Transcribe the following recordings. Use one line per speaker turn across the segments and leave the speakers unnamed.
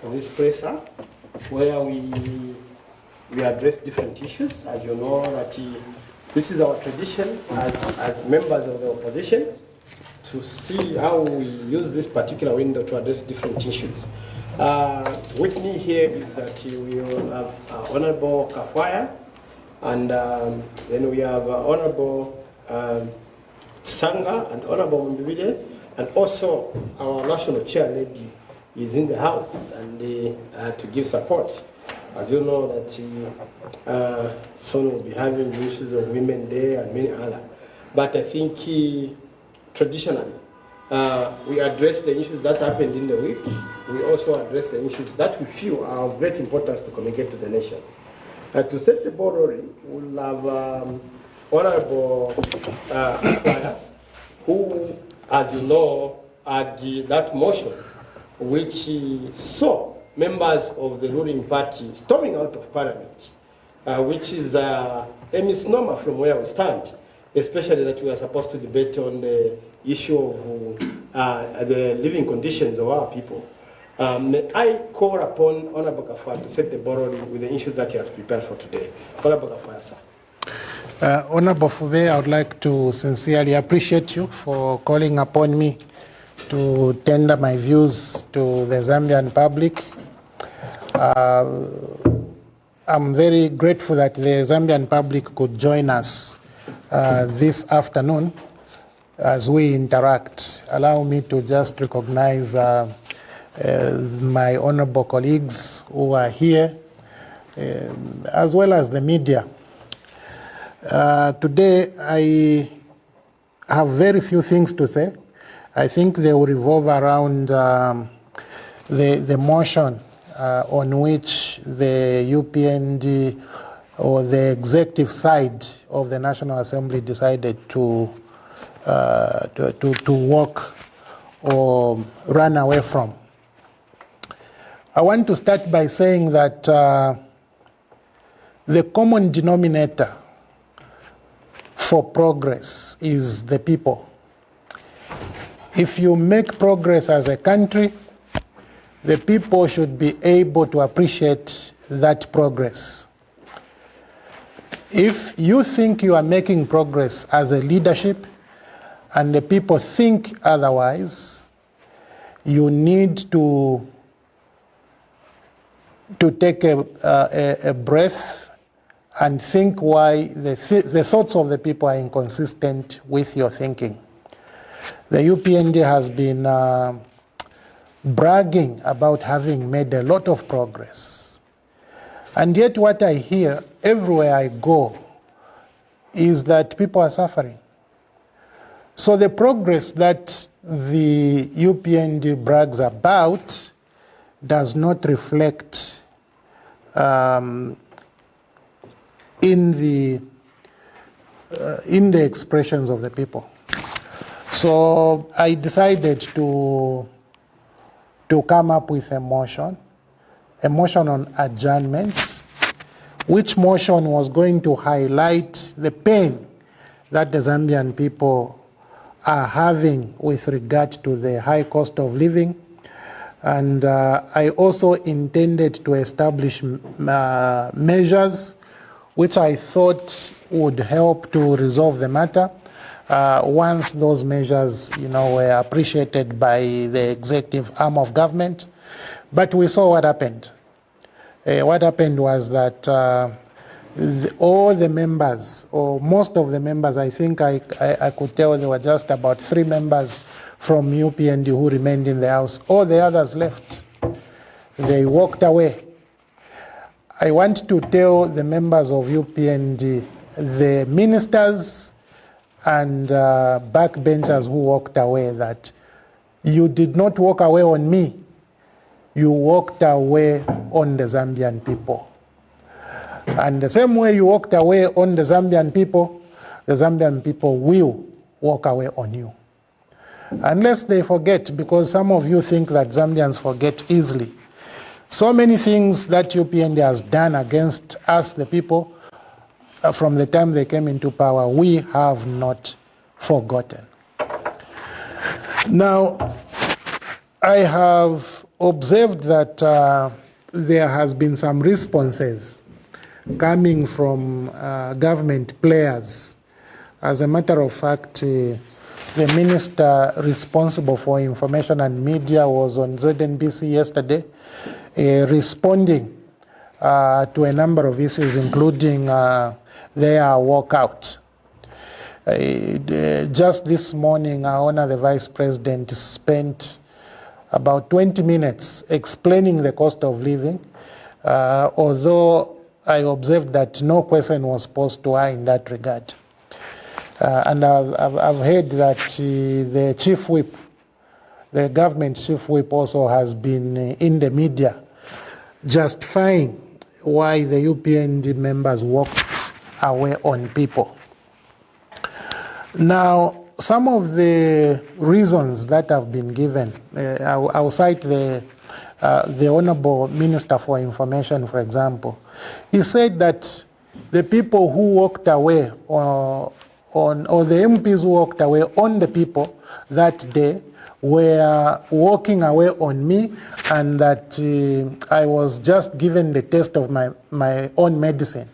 this presser where we address different issues. As you know, that this is our tradition as members of the opposition to see how we use this particular window to address different issues. With me here is that we will have Honorable Kafwaya, and then we have Honorable Sanga and Honorable Mbibile, and also our national chair lady is in the house and to give support. As you know that soon we'll be having issues of Women's Day and many other. But I think traditionally we address the issues that happened in the week. We also address the issues that we feel are of great importance to communicate to the nation. To set the ball rolling, we'll have Honorable Fire, who, as you know, had that motion which saw members of the ruling party storming out of parliament, which is a misnomer from where we stand, especially that we are supposed to debate on the issue of the living conditions of our people. May I call upon Honorable Kafwaya to set the ball rolling with the issues that he has prepared for today. Honorable Kafwaya, sir.
Honorable Fube, I would like to sincerely appreciate you for calling upon me to tender my views to the Zambian public. I'm very grateful that the Zambian public could join us this afternoon as we interact. Allow me to just recognize my honorable colleagues who are here, as well as the media. Today, I have very few things to say. I think they will revolve around the motion on which the UPND or the executive side of the National Assembly decided to walk or run away from. I want to start by saying that the common denominator for progress is the people. If you make progress as a country, the people should be able to appreciate that progress. If you think you are making progress as a leadership and the people think otherwise, you need to take a breath and think why the thoughts of the people are inconsistent with your thinking. The UPND has been bragging about having made a lot of progress. And yet what I hear everywhere I go is that people are suffering. So the progress that the UPND brags about does not reflect in the expressions of the people. So I decided to come up with a motion on adjournment, which motion was going to highlight the pain that the Zambian people are having with regard to the high cost of living. And I also intended to establish measures which I thought would help to resolve the matter once those measures, were appreciated by the executive arm of government. But we saw what happened. What happened was that all the members, or most of the members, I think I could tell there were just about 3 members from UPND who remained in the house. All the others left. They walked away. I want to tell the members of UPND, the ministers and backbenchers who walked away, that you did not walk away on me. You walked away on the Zambian people. And the same way you walked away on the Zambian people will walk away on you. Unless they forget, because some of you think that Zambians forget easily. So many things that UPND has done against us, the people, from the time they came into power, we have not forgotten. Now, I have observed that there has been some responses coming from government players. As a matter of fact, the minister responsible for information and media was on ZNBC yesterday, responding to a number of issues, including their walkout. Just this morning, our Honor the Vice President spent about 20 minutes explaining the cost of living, although I observed that no question was posed to her in that regard. And I've heard that the chief whip, the government chief whip also has been in the media justifying why the UPND members walked away on people. Now, some of the reasons that have been given, I'll cite the Honorable Minister for Information, for example. He said that the people who walked away or the MPs who walked away on the people that day were walking away on me, and that I was just given the taste of my own medicine.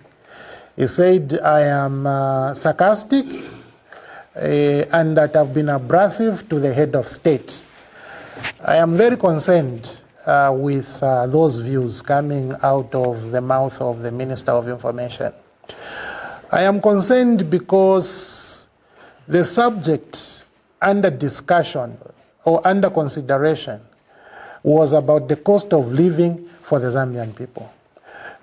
He said I am sarcastic and that I've been abrasive to the head of state. I am very concerned with those views coming out of the mouth of the Minister of Information. I am concerned because the subject under discussion or under consideration was about the cost of living for the Zambian people.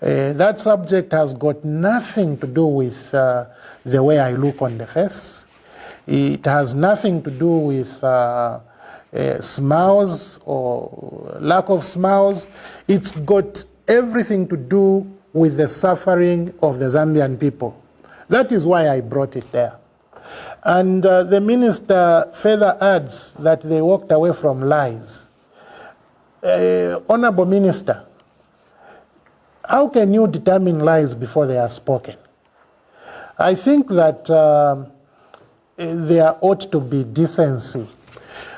That subject has got nothing to do with the way I look on the face. It has nothing to do with smiles or lack of smiles. It's got everything to do with the suffering of the Zambian people. That is why I brought it there. And the minister further adds that they walked away from lies. Honorable Minister, how can you determine lies before they are spoken? I think that there ought to be decency.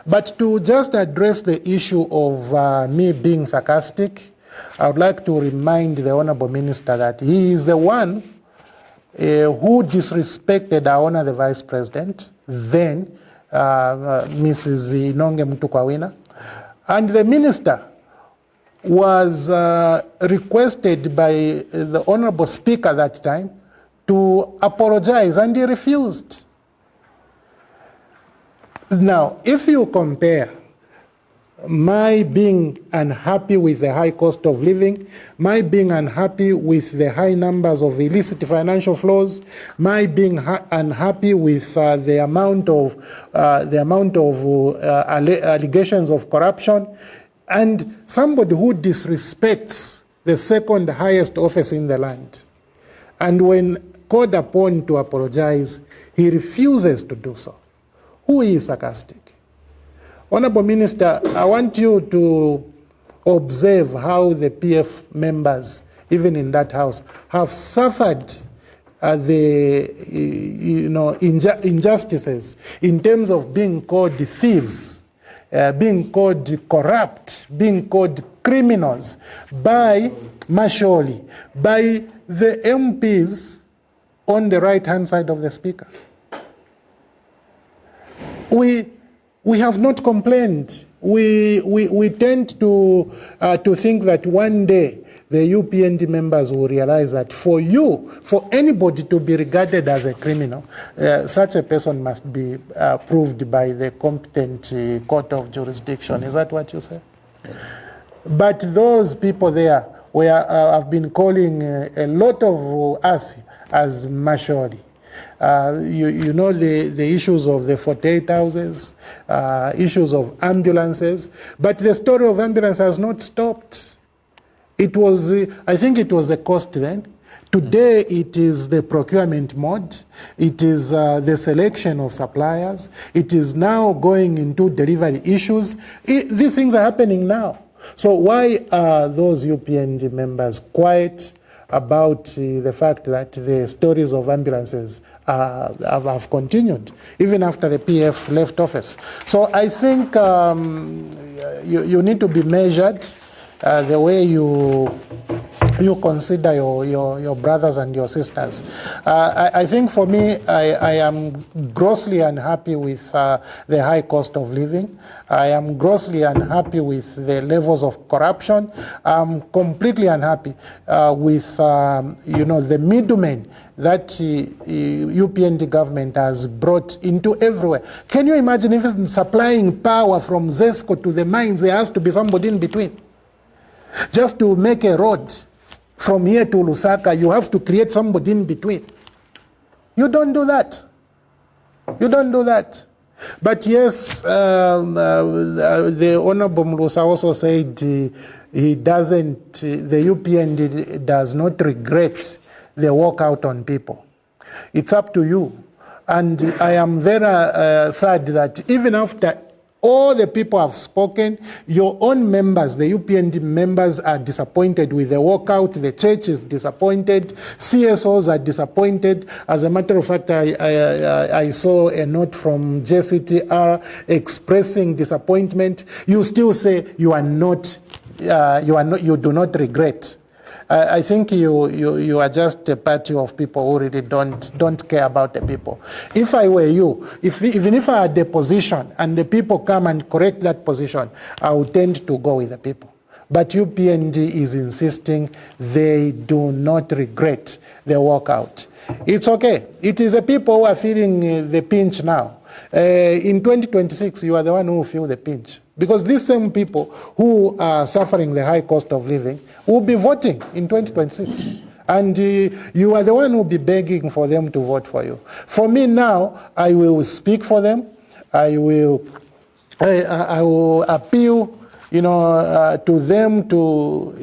But to just address the issue of me being sarcastic, I would like to remind the Honorable Minister that he is the one who disrespected our Honor the Vice President, then Mrs. Inonge Mutukwawina, and the Minister was requested by the Honorable Speaker that time to apologize, and he refused. Now, if you compare my being unhappy with the high cost of living, my being unhappy with the high numbers of illicit financial flows, my being unhappy with the amount of allegations of corruption, and somebody who disrespects the second highest office in the land, and when called upon to apologize, he refuses to do so. Who is sarcastic? Honorable Minister, I want you to observe how the PF members, even in that house, have suffered the injustices in terms of being called thieves, being called corrupt, being called criminals by Masholi, by the MPs on the right-hand side of the Speaker. We have not complained. We tend to think that one day the UPND members will realize that for anybody to be regarded as a criminal, such a person must be proved by the competent court of jurisdiction. Is that what you say? But those people there have been calling a lot of us as Masholi. You know the issues of the 48 houses, issues of ambulances, but the story of ambulance has not stopped. It was, I think it was the cost then. Today it is the procurement mode, it is the selection of suppliers, it is now going into delivery issues. These things are happening now. So why are those UPND members quiet about the fact that the stories of ambulances have continued, even after the PF left office. So I think you need to be measured the way you consider your brothers and your sisters. I think for me, I am grossly unhappy with the high cost of living. I am grossly unhappy with the levels of corruption. I'm completely unhappy with the middlemen that UPND government has brought into everywhere. Can you imagine if supplying power from ZESCO to the mines, there has to be somebody in between? Just to make a road from here to Lusaka, you have to create somebody in between. You don't do that. You don't do that. But yes, the Honorable Mlusa also said he doesn't, the UPND does not regret the walkout on people. It's up to you. And I am very sad that even after all the people have spoken, your own members, the UPND members, are disappointed with the walkout. The church is disappointed. CSOs are disappointed. As a matter of fact, I saw a note from JCTR expressing disappointment. You still say you do not regret. I think you are just a party of people who really don't care about the people. If I were you, even if I had a position and the people come and correct that position, I would tend to go with the people. But UPND is insisting they do not regret the walkout. It's okay. It is the people who are feeling the pinch now. In 2026, you are the one who will feel the pinch. Because these same people who are suffering the high cost of living will be voting in 2026. And you are the one who will be begging for them to vote for you. For me now, I will speak for them. I will appeal, to them to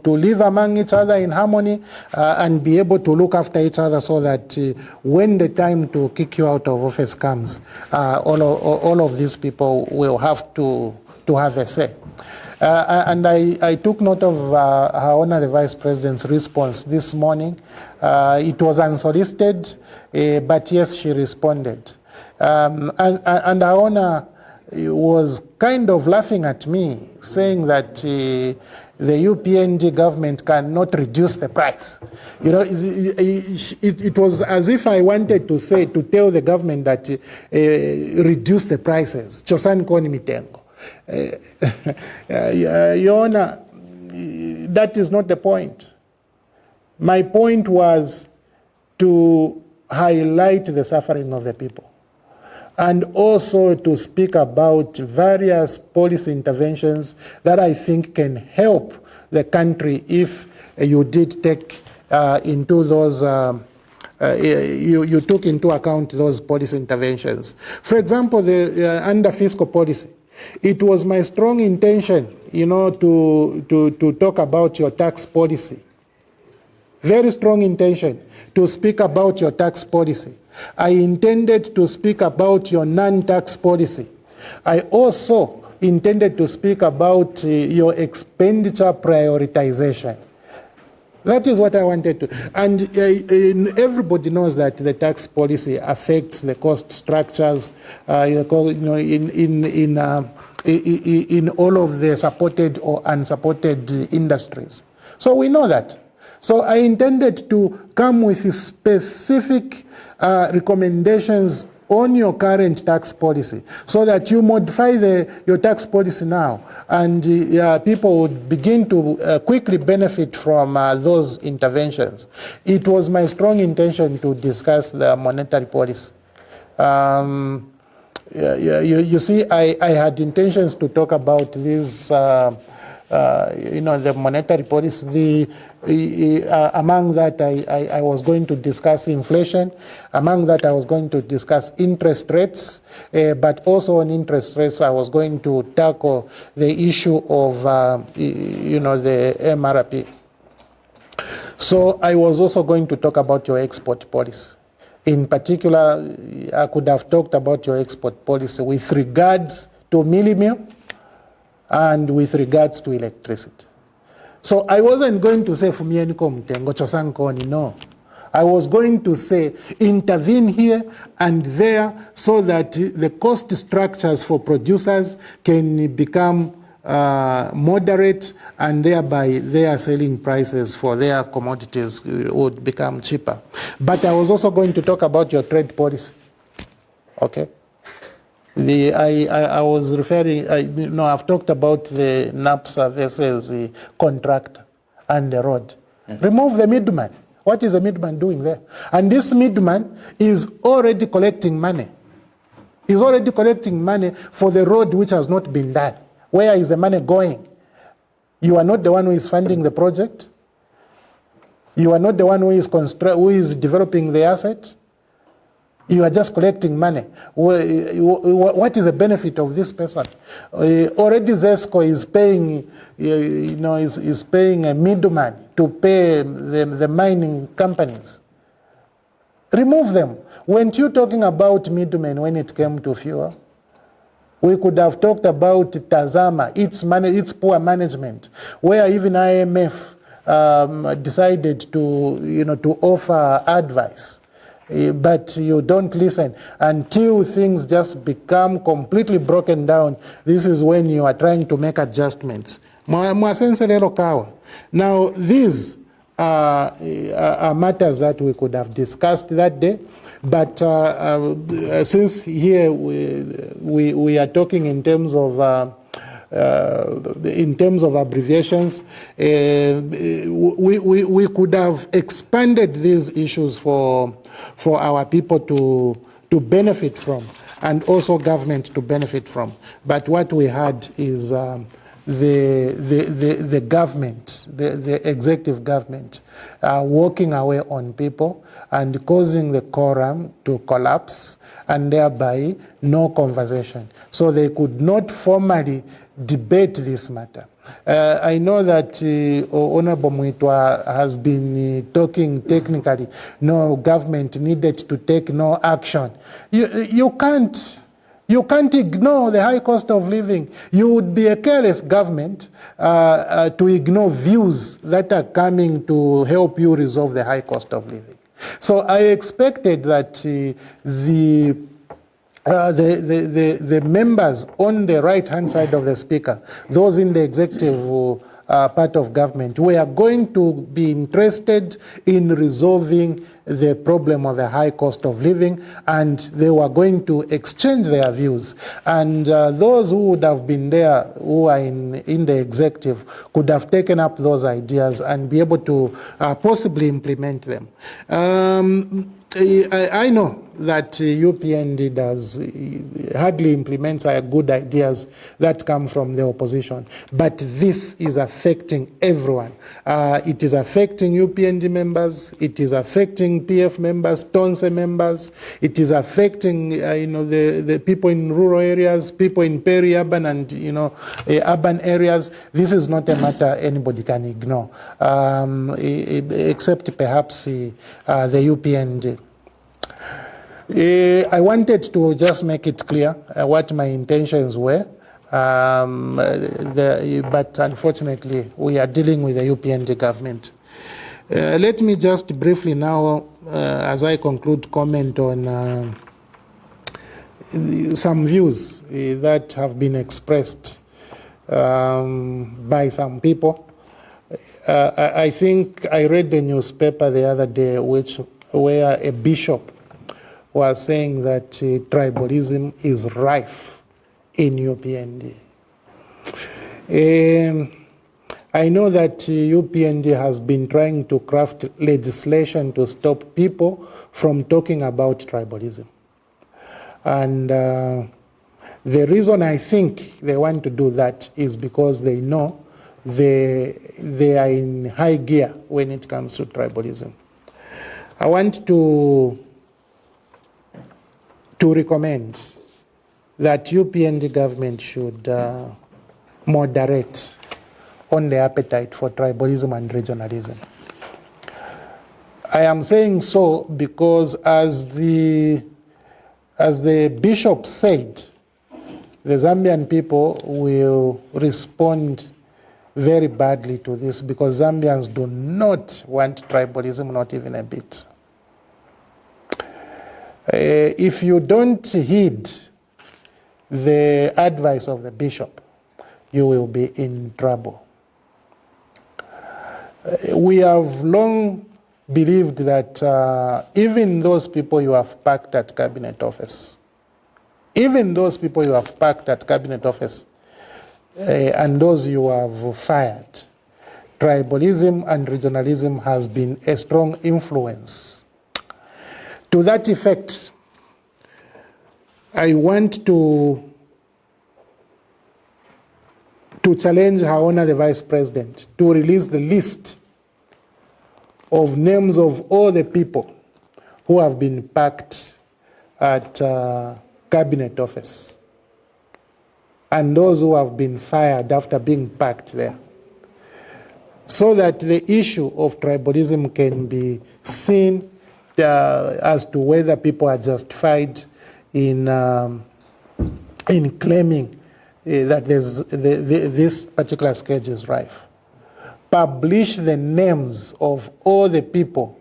live among each other in harmony and be able to look after each other so that when the time to kick you out of office comes, all of these people will have to have a say. And I took note of Her Honor the Vice President's response this morning. It was unsolicited, but yes, she responded. And Her Honor was kind of laughing at me, saying that the UPND government cannot reduce the price. It was as if I wanted to tell the government that reduce the prices. Chosan koni mitengo. Your Honor, that is not the point. My point was to highlight the suffering of the people, and also to speak about various policy interventions that I think can help the country if you did take into those, you took into account those policy interventions. For example, under fiscal policy, it was my strong intention, to talk about your tax policy. Very strong intention to speak about your tax policy. I intended to speak about your non-tax policy. I also intended to speak about your expenditure prioritization. That is what I wanted to. And everybody knows that the tax policy affects the cost structures in all of the supported or unsupported industries. So we know that. So I intended to come with specific recommendations on your current tax policy so that you modify your tax policy now, and people would begin to quickly benefit from those interventions. It was my strong intention to discuss the monetary policy. You see, I had intentions to talk about this, the monetary policy. Among that, I was going to discuss inflation. Among that, I was going to discuss interest rates. But also on interest rates, I was going to tackle the issue of, the MRP. So I was also going to talk about your export policy. In particular, I could have talked about your export policy with regards to millimil and with regards to electricity. So I wasn't going to say Fumieni Komtengo Chosankoni, no. I was going to say intervene here and there so that the cost structures for producers can become moderate, and thereby their selling prices for their commodities would become cheaper. But I was also going to talk about your trade policy. Okay? I was referring, I've talked about the NAPSA versus the contractor and the road. Remove the middleman. What is the middleman doing there? And this middleman is already collecting money. He's already collecting money for the road which has not been done. Where is the money going? You are not the one who is funding the project. You are not the one who is developing the asset. You are just collecting money. What is the benefit of this person? Already ZESCO is paying, is paying a middleman to pay the mining companies. Remove them. Weren't you talking about middlemen when it came to fuel? We could have talked about Tazama, its poor management, where even IMF decided to offer advice. But you don't listen until things just become completely broken down. This is when you are trying to make adjustments. Now, these are matters that we could have discussed that day, but since here we are talking in terms of abbreviations, we could have expanded these issues for our people to benefit from, and also government to benefit from. But what we had is the government, the executive government, walking away on people and causing the quorum to collapse, and thereby no conversation. So they could not formally debate this matter. I know that Honorable Muitwa has been talking technically. No, government needed to take no action. You can't ignore the high cost of living. You would be a careless government to ignore views that are coming to help you resolve the high cost of living. So I expected that the members on the right-hand side of the speaker, those in the executive part of government, we are going to be interested in resolving the problem of the high cost of living, and they were going to exchange their views. And those who would have been there, who are in the executive, could have taken up those ideas and be able to possibly implement them. I know that UPND does hardly implements good ideas that come from the opposition, but this is affecting everyone. It is affecting UPND members, it is affecting PF members, TONSE members, it is affecting the people in rural areas, people in peri-urban and urban areas. This is not a matter anybody can ignore, except perhaps the UPND. I wanted to just make it clear what my intentions were, but unfortunately we are dealing with the UPND government. Let me just briefly now, as I conclude, comment on some views that have been expressed by some people. I think I read the newspaper the other day where a bishop was saying that tribalism is rife in UPND. I know that UPND has been trying to craft legislation to stop people from talking about tribalism. And the reason I think they want to do that is because they know they are in high gear when it comes to tribalism. I want to recommend that UPND government should moderate on the appetite for tribalism and regionalism. I am saying so because as the bishop said, the Zambian people will respond very badly to this because Zambians do not want tribalism, not even a bit. If you don't heed the advice of the bishop, you will be in trouble. We have long believed that even those people you have packed at cabinet office, and those you have fired, tribalism and regionalism has been a strong influence. To that effect, I want to challenge Her Honor the Vice President to release the list of names of all the people who have been packed at cabinet office and those who have been fired after being packed there, so that the issue of tribalism can be seen as to whether people are justified in claiming that this particular scourge is rife. Publish the names of all the people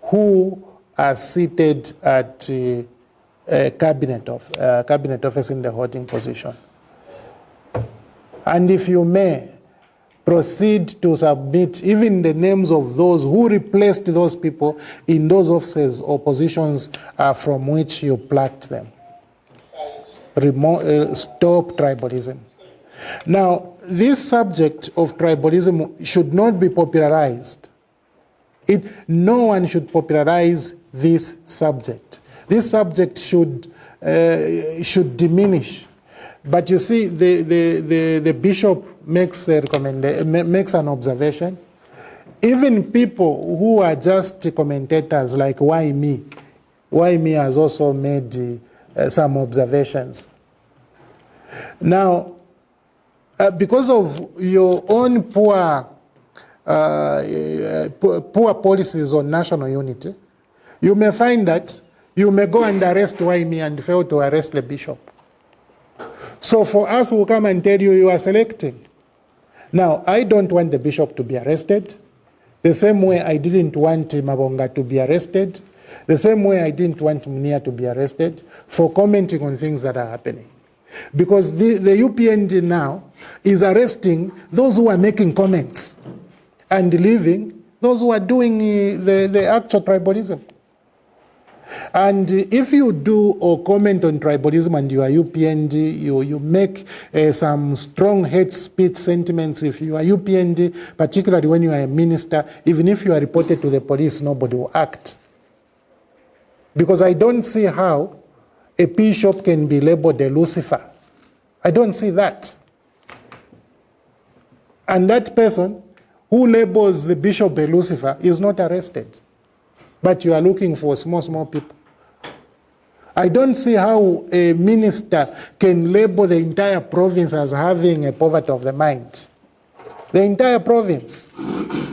who are seated at cabinet office in the holding position. And if you may, proceed to submit even the names of those who replaced those people in those offices or positions from which you plucked them. Stop tribalism. Now, this subject of tribalism should not be popularized. No one should popularize this subject. This subject should diminish. But you see, the bishop makes an observation. Even people who are just commentators, like Why Me has also made some observations. Now, because of your own poor policies on national unity, you may find that you may go and arrest Why Me and fail to arrest the bishop. So for us, we'll come and tell you, you are selecting. Now, I don't want the bishop to be arrested, the same way I didn't want Mabonga to be arrested, the same way I didn't want Munia to be arrested for commenting on things that are happening. Because the UPND now is arresting those who are making comments and leaving those who are doing the actual tribalism. And if you do or comment on tribalism and you are UPND, you make some strong hate speech sentiments. If you are UPND, particularly when you are a minister, even if you are reported to the police, nobody will act. Because I don't see how a bishop can be labeled a Lucifer. I don't see that. And that person who labels the bishop a Lucifer is not arrested. But you are looking for small people. I don't see how a minister can label the entire province as having a poverty of the mind. The entire province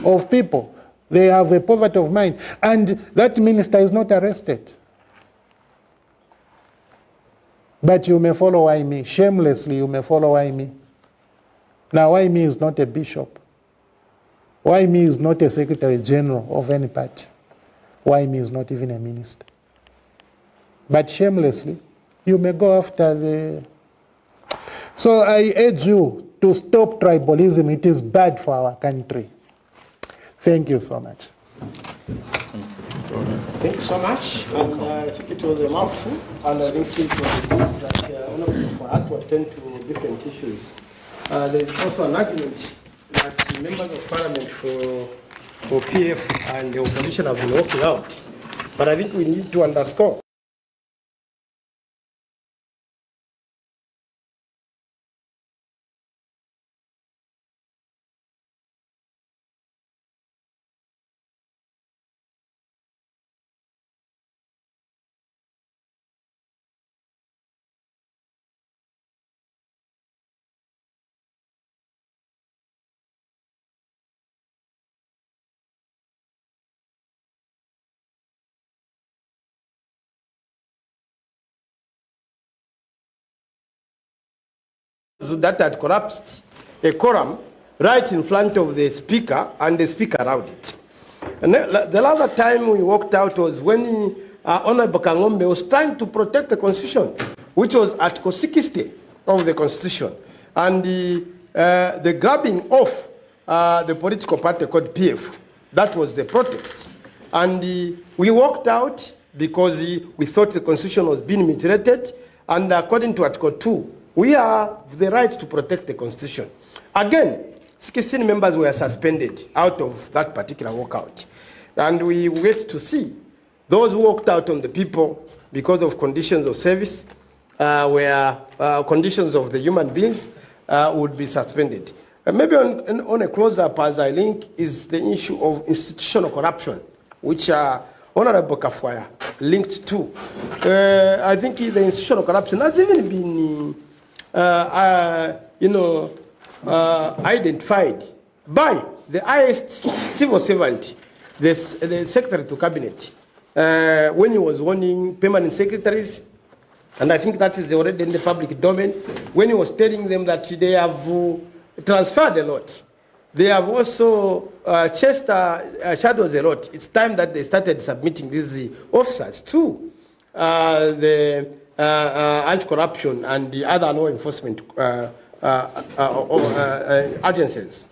of people, they have a poverty of mind. And that minister is not arrested. But you may follow Why Me. Shamelessly, you may follow Why Me. Now, Why Me is not a bishop. Why Me is not a secretary general of any party. Why Me is not even a minister. But shamelessly, you may go after the... So I urge you to stop tribalism. It is bad for our country. Thank you so much.
Thank you so much. And I think it was a mouthful, and I think it was good that for us to attend to different issues. There is also an argument that members of parliament for PF and the opposition have been walking out. But I think we need to underscore that had collapsed a quorum right in front of the speaker, and the speaker allowed it. And the other time we walked out was when Honorable Kangombe was trying to protect the Constitution, which was Article 60 of the Constitution, and the grabbing off the political party called PF. That was the protest. And we walked out because we thought the Constitution was being mutilated, and according to Article 2, we have the right to protect the Constitution. Again, 16 members were suspended out of that particular walkout. And we wait to see those who walked out on the people because of conditions of service, where conditions of the human beings would be suspended. Maybe on a close-up, as I link, is the issue of institutional corruption, which Honorable Kafwaya linked to. I think the institutional corruption has even been, identified by the highest civil servant, the Secretary to Cabinet, when he was warning permanent secretaries, and I think that is already in the public domain, when he was telling them that they have transferred a lot. They have also chased shadows a lot. It's time that they started submitting these officers to the anti-corruption and the other law enforcement agencies.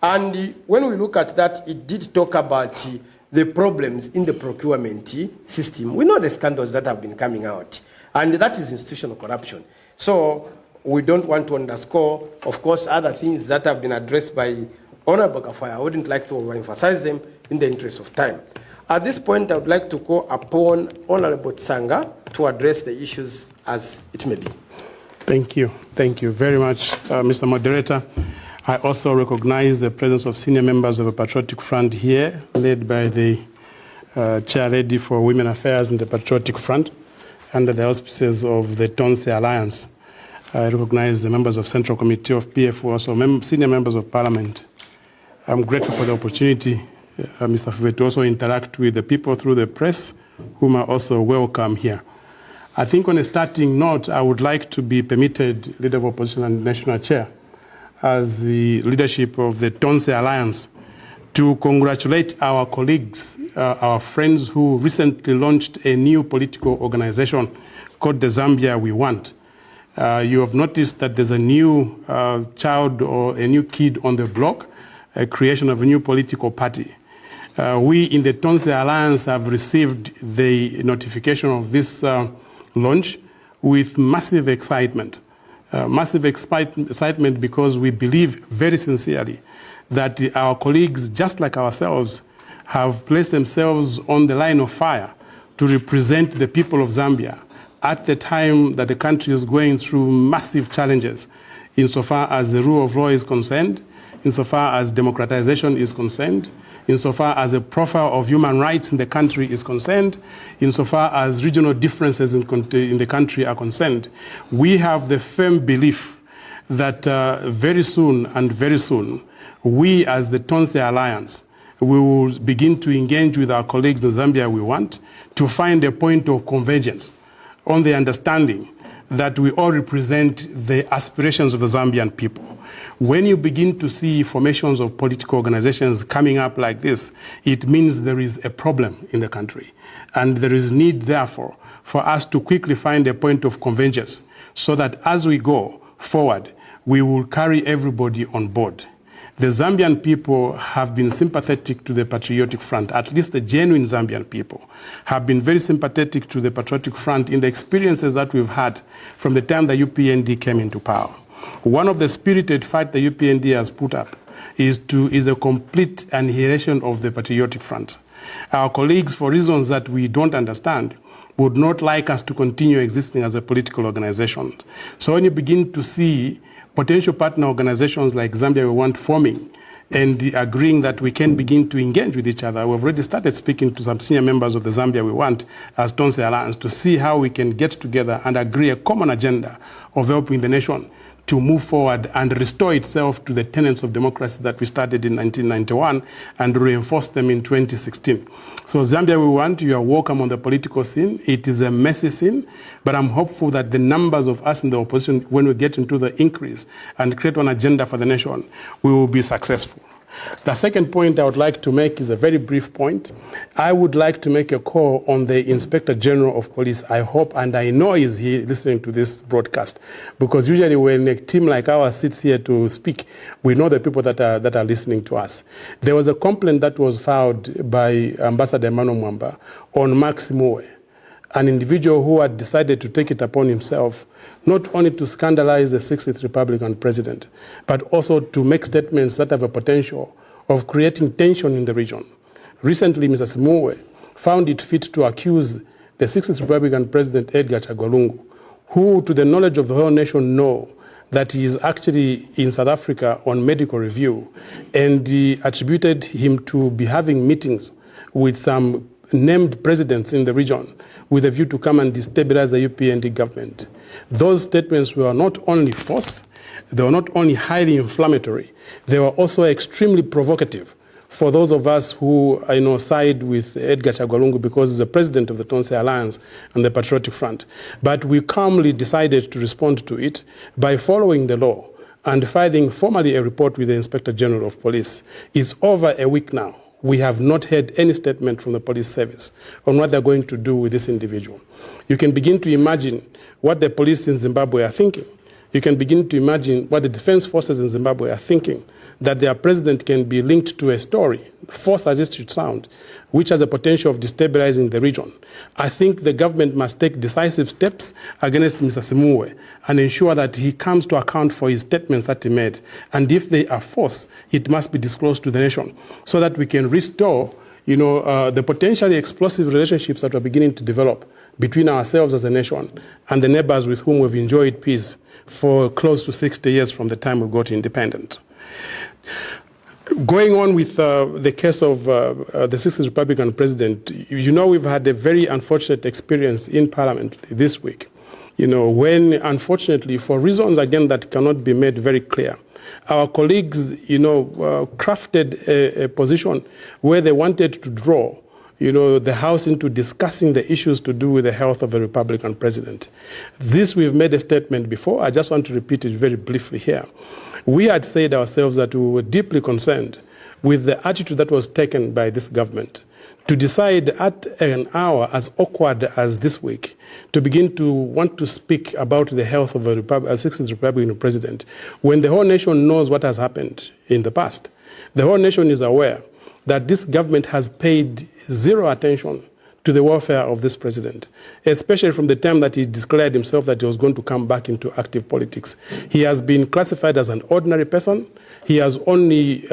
And when we look at that, it did talk about the problems in the procurement system. We know the scandals that have been coming out, and that is institutional corruption. So we don't want to underscore, of course, other things that have been addressed by Honorable Kafwaya. I wouldn't like to overemphasize them in the interest of time. At this point, I would like to call upon Honorable Tsanga to address the issues as it may be.
Thank you. Thank you very much, Mr. Moderator. I also recognize the presence of senior members of the Patriotic Front here, led by the Chair Lady for Women Affairs in the Patriotic Front, under the auspices of the Tonse Alliance. I recognize the members of Central Committee of PF, who are also senior members of Parliament. I'm grateful for the opportunity, Mr. Fuve, to also interact with the people through the press, whom I also welcome here. I think on a starting note, I would like to be permitted, Leader of Opposition and National Chair, as the leadership of the Tonse Alliance, to congratulate our colleagues, our friends who recently launched a new political organization called the Zambia We Want. You have noticed that there's a new child or a new kid on the block, a creation of a new political party. We in the Tonse Alliance have received the notification of this launch with massive excitement. Massive excitement because we believe very sincerely that our colleagues, just like ourselves, have placed themselves on the line of fire to represent the people of Zambia at the time that the country is going through massive challenges insofar as the rule of law is concerned, insofar as democratization is concerned, insofar as the profile of human rights in the country is concerned, insofar as regional differences in the country are concerned. We have the firm belief that very soon, we as the Tonse Alliance, we will begin to engage with our colleagues in Zambia We Want to find a point of convergence on the understanding that we all represent the aspirations of the Zambian people. When you begin to see formations of political organizations coming up like this, it means there is a problem in the country. And there is need, therefore, for us to quickly find a point of convergence so that as we go forward, we will carry everybody on board. The Zambian people have been sympathetic to the Patriotic Front, at least the genuine Zambian people have been very sympathetic to the Patriotic Front in the experiences that we've had from the time the UPND came into power. One of the spirited fight the UPND has put up is a complete annihilation of the Patriotic Front. Our colleagues, for reasons that we don't understand, would not like us to continue existing as a political organization. So when you begin to see potential partner organizations like Zambia We Want forming and agreeing that we can begin to engage with each other, we've already started speaking to some senior members of the Zambia We Want as Tonse Alliance to see how we can get together and agree a common agenda of helping the nation to move forward and restore itself to the tenets of democracy that we started in 1991 and reinforce them in 2016. So Zambia, we want you are welcome on the political scene. It is a messy scene, but I'm hopeful that the numbers of us in the opposition, when we get into the increase and create one agenda for the nation, we will be successful. The second point I would like to make is a very brief point. I would like to make a call on the Inspector General of Police. I hope and I know he's here listening to this broadcast, because usually when a team like ours sits here to speak, we know the people that are listening to us. There was a complaint that was filed by Ambassador Emmanuel Mwamba on Max Moe, an individual who had decided to take it upon himself not only to scandalize the 60th Republican president, but also to make statements that have a potential of creating tension in the region. Recently, Mr. Simoe found it fit to accuse the 60th Republican president, Edgar Chagwa Lungu, who, to the knowledge of the whole nation, know that he is actually in South Africa on medical review, and he attributed him to be having meetings with some named presidents in the region with a view to come and destabilize the UPND government. Those statements were not only false, they were not only highly inflammatory, they were also extremely provocative for those of us who side with Edgar Chagwa Lungu because he's the president of the Tonse Alliance and the Patriotic Front. But we calmly decided to respond to it by following the law and filing formally a report with the Inspector General of Police. It's over a week now. We have not heard any statement from the police service on what they're going to do with this individual. You can begin to imagine what the police in Zimbabwe are thinking. You can begin to imagine what the defense forces in Zimbabwe are thinking, that their president can be linked to a story, false as it should sound, which has the potential of destabilizing the region. I think the government must take decisive steps against Mr. Simoe and ensure that he comes to account for his statements that he made. And if they are false, it must be disclosed to the nation so that we can restore the potentially explosive relationships that are beginning to develop between ourselves as a nation and the neighbors with whom we've enjoyed peace for close to 60 years from the time we got independent. Going on with the case of the 60th Republican president, we've had a very unfortunate experience in Parliament this week, when unfortunately, for reasons again that cannot be made very clear, our colleagues, crafted a position where they wanted to draw the House into discussing the issues to do with the health of a Republican president. This we've made a statement before. I just want to repeat it very briefly here. We had said ourselves that we were deeply concerned with the attitude that was taken by this government to decide at an hour as awkward as this week to begin to want to speak about the health of a 60th Republican president when the whole nation knows what has happened in the past. The whole nation is aware that this government has paid zero attention to the welfare of this president, especially from the time that he declared himself that he was going to come back into active politics. He has been classified as an ordinary person. He has only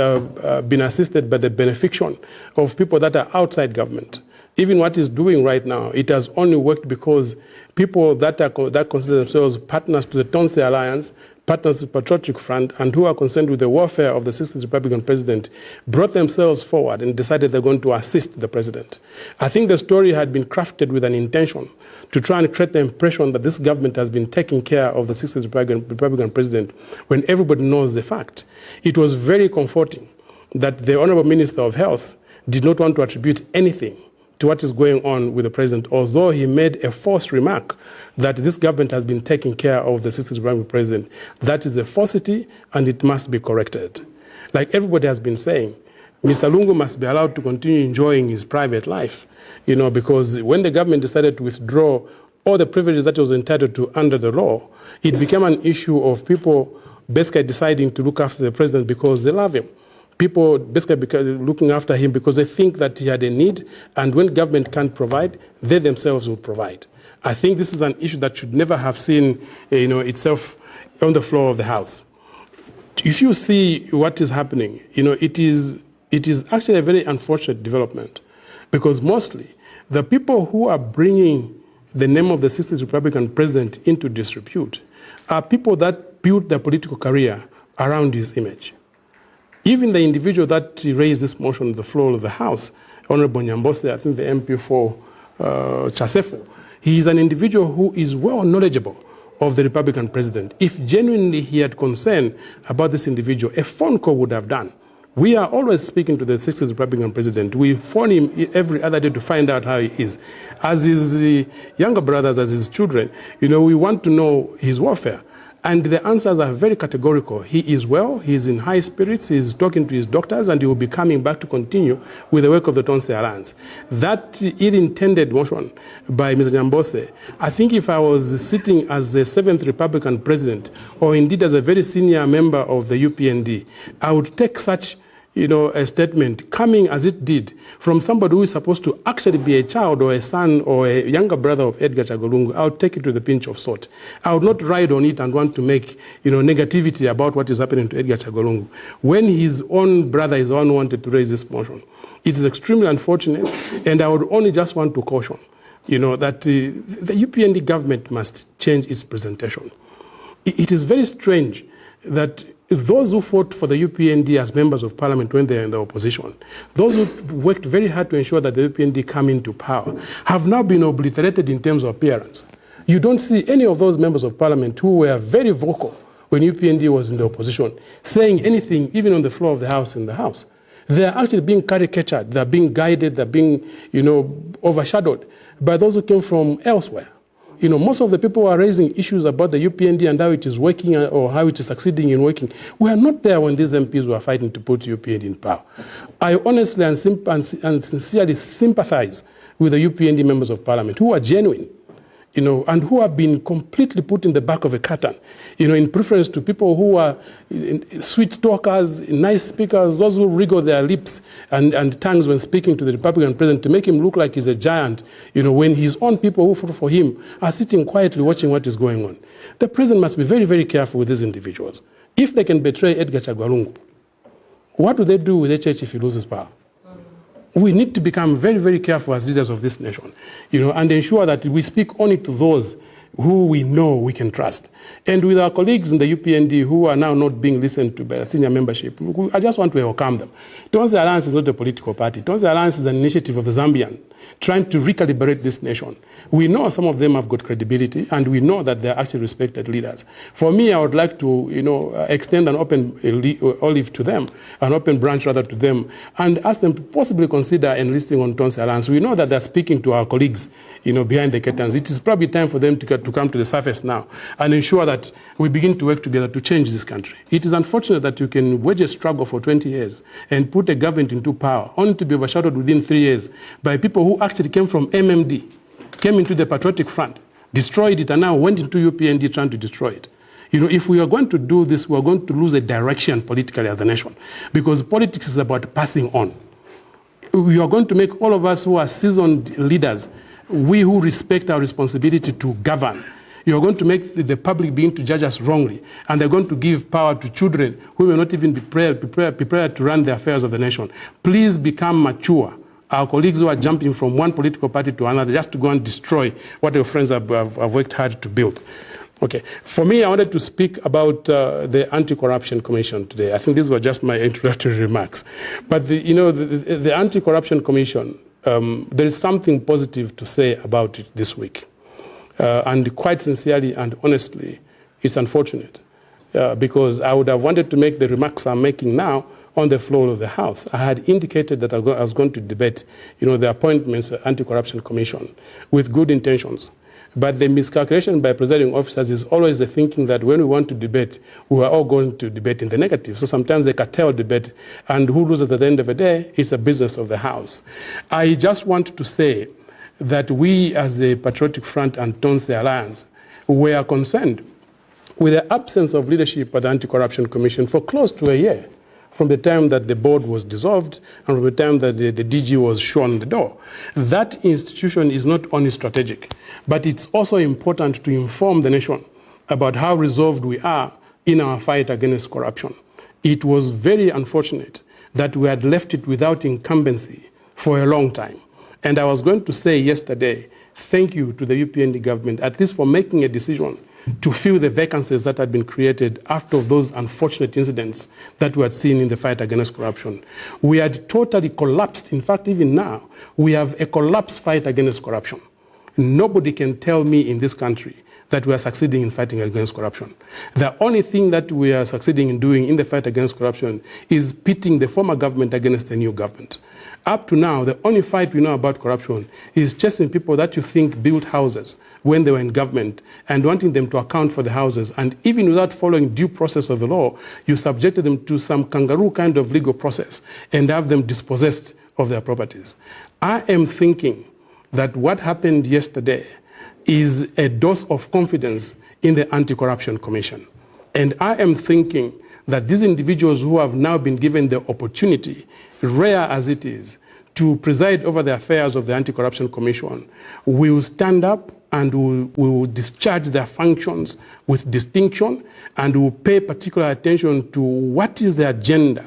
been assisted by the benefaction of people that are outside government. Even what he's doing right now, it has only worked because people that consider themselves partners to the Tonse Alliance, partners to the Patriotic Front, and who are concerned with the welfare of the 60th Republican president, brought themselves forward and decided they're going to assist the president. I think the story had been crafted with an intention to try and create the impression that this government has been taking care of the 60th Republican president when everybody knows the fact. It was very comforting that the Honorable Minister of Health did not want to attribute anything to what is going on with the president, although he made a false remark that this government has been taking care of the 60th Republican president. That is a falsity, and it must be corrected. Like everybody has been saying, Mr. Lungu must be allowed to continue enjoying his private life, because when the government decided to withdraw all the privileges that he was entitled to under the law, it became an issue of people basically deciding to look after the president because they love him. People basically looking after him because they think that he had a need, and when government can't provide, they themselves will provide. I think this is an issue that should never have seen itself on the floor of the House. If you see what is happening, it is actually a very unfortunate development, because mostly the people who are bringing the name of the 60th Republican president into disrepute are people that built their political career around his image. Even the individual that raised this motion on the floor of the House, Honorable Nyambose, I think the MP for Chasefo, he is an individual who is well knowledgeable of the Republican president. If genuinely he had concern about this individual, a phone call would have done. We are always speaking to the 60th Republican president. We phone him every other day to find out how he is. As his younger brothers, as his children, we want to know his welfare. And the answers are very categorical. He is well, he is in high spirits, he is talking to his doctors, and he will be coming back to continue with the work of the Tonse Alliance. That ill-intended motion by Mr. Nyambose, I think if I was sitting as the 7th Republican president, or indeed as a very senior member of the UPND, I would take such a statement coming as it did from somebody who is supposed to actually be a child or a son or a younger brother of Edgar Chagwa. I would take it with a pinch of salt. I would not ride on it and want to make negativity about what is happening to Edgar Chagwa. When his own brother is the one who wanted to raise this motion, it is extremely unfortunate, and I would only just want to caution that the UPND government must change its presentation. It is very strange that those who fought for the UPND as members of parliament when they are in the opposition, those who worked very hard to ensure that the UPND come into power, have now been obliterated in terms of appearance. You don't see any of those members of parliament who were very vocal when UPND was in the opposition, saying anything, even on the floor of the House in the House. They are actually being caricatured, they're being guided, they're being, overshadowed by those who came from elsewhere. Most of the people who are raising issues about the UPND and how it is working or how it is succeeding in working were not there when these MPs were fighting to put UPND in power. I honestly and sincerely sympathize with the UPND members of parliament who are genuine, and who have been completely put in the back of a curtain, in preference to people who are sweet talkers, nice speakers, those who wriggle their lips and tongues when speaking to the Republican president to make him look like he's a giant, when his own people who fought for him are sitting quietly watching what is going on. The president must be very, very careful with these individuals. If they can betray Edgar Chagwa Lungu, what do they do with the church if he loses power? We need to become very, very careful as leaders of this nation, and ensure that we speak only to those who we know we can trust. And with our colleagues in the UPND who are now not being listened to by the senior membership, I just want to welcome them. Tonse Alliance is not a political party. Tonse Alliance is an initiative of the Zambian trying to recalibrate this nation. We know some of them have got credibility, and we know that they're actually respected leaders. For me, I would like to, extend an open olive to them, an open branch rather to them, and ask them to possibly consider enlisting on Tonse Alliance. We know that they're speaking to our colleagues, behind the curtains. It is probably time for them to come to the surface now and ensure that we begin to work together to change this country. It is unfortunate that you can wage a struggle for 20 years and put a government into power only to be overshadowed within 3 years by people who actually came from MMD, came into the Patriotic Front, destroyed it, and now went into UPND trying to destroy it. If we are going to do this, we are going to lose a direction politically as a nation, because politics is about passing on. We are going to make all of us who are seasoned leaders, we who respect our responsibility to govern, you are going to make the public begin to judge us wrongly, and they're going to give power to children who will not even be prepared to run the affairs of the nation. Please become mature. Our colleagues who are jumping from one political party to another just to go and destroy what your friends have worked hard to build. Okay. For me, I wanted to speak about the Anti-Corruption Commission today. I think these were just my introductory remarks. But the Anti-Corruption Commission, there is something positive to say about it this week. And quite sincerely and honestly, it's unfortunate because I would have wanted to make the remarks I'm making now on the floor of the House. I had indicated that I was going to debate, the appointments of the Anti-Corruption Commission with good intentions. But the miscalculation by presiding officers is always the thinking that when we want to debate, we are all going to debate in the negative. So sometimes they curtail debate, and who loses at the end of the day is a business of the House. I just want to say that we as the Patriotic Front and Tonse Alliance were concerned with the absence of leadership at the Anti-Corruption Commission for close to a year, from the time that the board was dissolved and from the time that the DG was shown the door. That institution is not only strategic, but it's also important to inform the nation about how resolved we are in our fight against corruption. It was very unfortunate that we had left it without incumbency for a long time. And I was going to say yesterday, thank you to the UPND government, at least for making a decision to fill the vacancies that had been created after those unfortunate incidents that we had seen in the fight against corruption. We had totally collapsed. In fact, even now, we have a collapsed fight against corruption. Nobody can tell me in this country that we are succeeding in fighting against corruption. The only thing that we are succeeding in doing in the fight against corruption is pitting the former government against the new government. Up to now, the only fight we know about corruption is chasing people that you think built houses when they were in government and wanting them to account for the houses. And even without following due process of the law, you subjected them to some kangaroo kind of legal process and have them dispossessed of their properties. I am thinking that what happened yesterday is a dose of confidence in the Anti-Corruption Commission. And I am thinking that these individuals who have now been given the opportunity, rare as it is, to preside over the affairs of the Anti-Corruption Commission will stand up and will discharge their functions with distinction and will pay particular attention to what is the agenda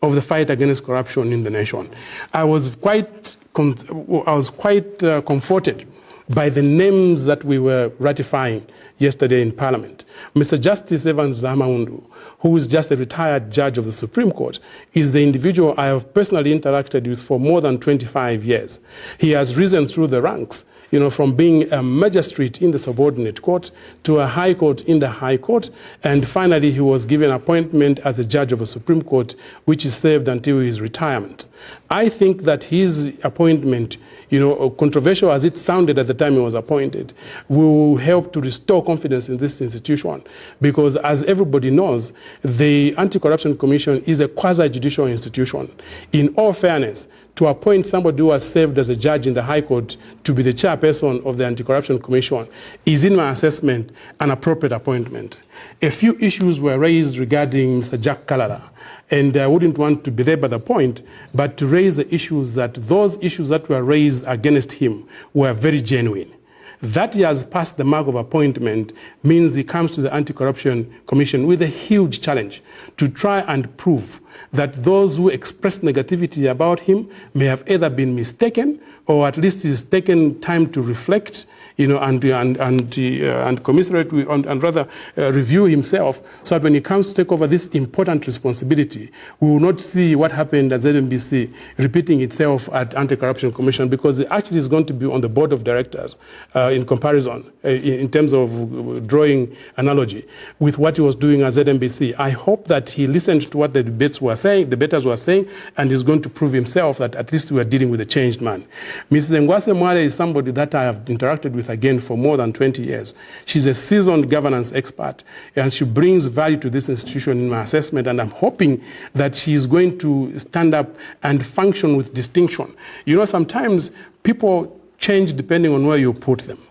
of the fight against corruption in the nation. I was quite comforted by the names that we were ratifying yesterday in Parliament. Mr. Justice Evans Zamaundu, who is just a retired judge of the Supreme Court, is the individual I have personally interacted with for more than 25 years. He has risen through the ranks, from being a magistrate in the subordinate court to a high court in the high court, and finally he was given appointment as a judge of the Supreme Court, which is served until his retirement. I think that his appointment, controversial as it sounded at the time he was appointed, will help to restore confidence in this institution, because as everybody knows, the Anti-Corruption Commission is a quasi-judicial institution. In all fairness, to appoint somebody who has served as a judge in the High Court to be the chairperson of the Anti-Corruption Commission is, in my assessment, an appropriate appointment. A few issues were raised regarding Mr. Jack Kalala, and I wouldn't want to belabor the point, but to raise the issues that those issues that were raised against him were very genuine. That he has passed the mark of appointment means he comes to the Anti-Corruption Commission with a huge challenge to try and prove that those who expressed negativity about him may have either been mistaken or at least he's taken time to reflect, and commiserate and rather review himself, so that when he comes to take over this important responsibility, we will not see what happened at ZNBC repeating itself at Anti-Corruption Commission, because it actually is going to be on the board of directors in comparison, in terms of drawing analogy with what he was doing at ZNBC. I hope that he listened to what the debaters were saying, and is going to prove himself that at least we are dealing with a changed man. Mrs. Ngwase Mwale is somebody that I have interacted with again for more than 20 years. She's a seasoned governance expert, and she brings value to this institution in my assessment, and I'm hoping that she is going to stand up and function with distinction. Sometimes people change depending on where you put them.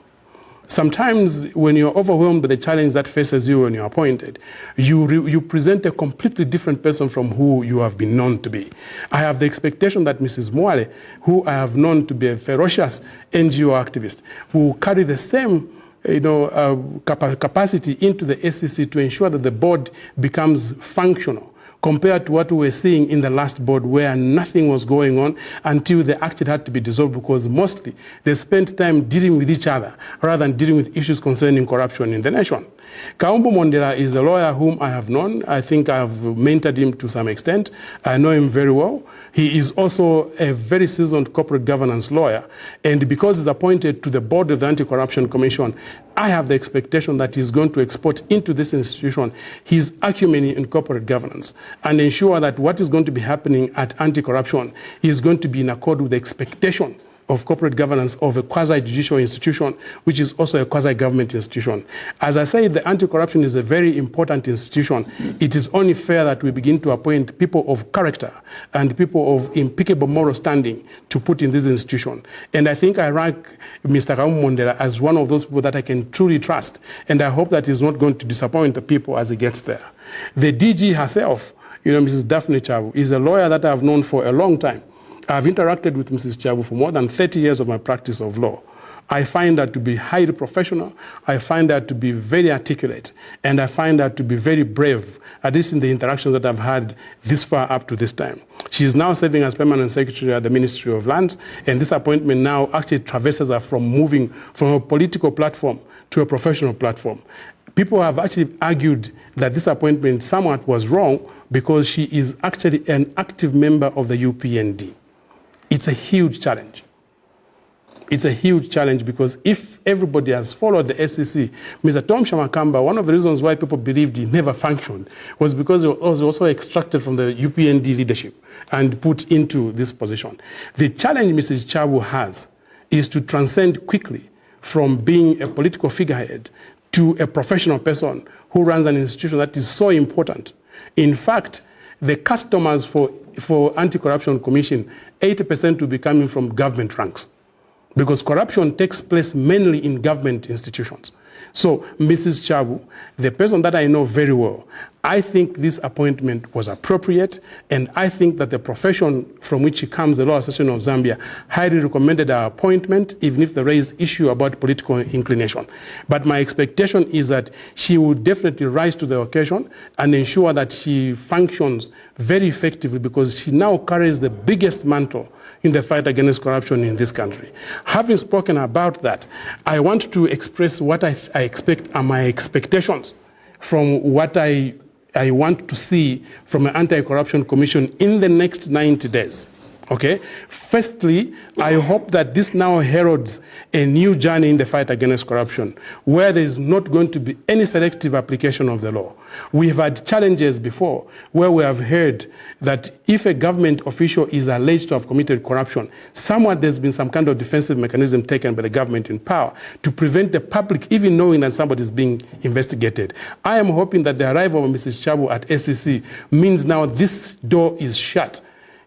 Sometimes when you're overwhelmed by the challenge that faces you when you're appointed, you present a completely different person from who you have been known to be. I have the expectation that Mrs. Mwale, who I have known to be a ferocious NGO activist, will carry the same capacity into the SEC to ensure that the board becomes functional, compared to what we were seeing in the last board, where nothing was going on until they actually had to be dissolved, because mostly they spent time dealing with each other rather than dealing with issues concerning corruption in the nation. Kaumbu Mondela is a lawyer whom I have known. I think I have mentored him to some extent. I know him very well. He is also a very seasoned corporate governance lawyer. And because he's appointed to the board of the Anti-Corruption Commission, I have the expectation that he's going to export into this institution his acumen in corporate governance and ensure that what is going to be happening at anti-corruption is going to be in accord with the expectation of corporate governance of a quasi-judicial institution, which is also a quasi-government institution. As I said, the anti-corruption is a very important institution. It is only fair that we begin to appoint people of character and people of impeccable moral standing to put in this institution. And I think I rank Mr. Kaumbu Mondela as one of those people that I can truly trust, and I hope that he's not going to disappoint the people as he gets there. The DG herself, Mrs. Daphne Chavu, is a lawyer that I've known for a long time. I've interacted with Mrs. Chagwa for more than 30 years of my practice of law. I find her to be highly professional. I find her to be very articulate. And I find her to be very brave, at least in the interactions that I've had this far up to this time. She is now serving as Permanent Secretary at the Ministry of Lands, and this appointment now actually traverses her from moving from a political platform to a professional platform. People have actually argued that this appointment somewhat was wrong because she is actually an active member of the UPND. It's a huge challenge. It's a huge challenge because if everybody has followed the SEC, Mr. Tom Shamakamba, one of the reasons why people believed he never functioned was because he was also extracted from the UPND leadership and put into this position. The challenge Mrs. Chagwa has is to transcend quickly from being a political figurehead to a professional person who runs an institution that is so important. In fact, the customers for Anti-Corruption Commission, 80% will be coming from government ranks, because corruption takes place mainly in government institutions. So, Mrs. Chagwa, the person that I know very well, I think this appointment was appropriate, and I think that the profession from which she comes, the Law Association of Zambia, highly recommended her appointment, even if they raised issue about political inclination. But my expectation is that she will definitely rise to the occasion and ensure that she functions very effectively, because she now carries the biggest mantle in the fight against corruption in this country. Having spoken about that, I want to express what I expect are my expectations from what I want to see from an Anti-Corruption Commission in the next 90 days. Okay? Firstly, I hope that this now heralds a new journey in the fight against corruption, where there is not going to be any selective application of the law. We've had challenges before where we have heard that if a government official is alleged to have committed corruption, somewhere there's been some kind of defensive mechanism taken by the government in power to prevent the public even knowing that somebody is being investigated. I am hoping that the arrival of Mrs. Chagwa at SEC means now this door is shut.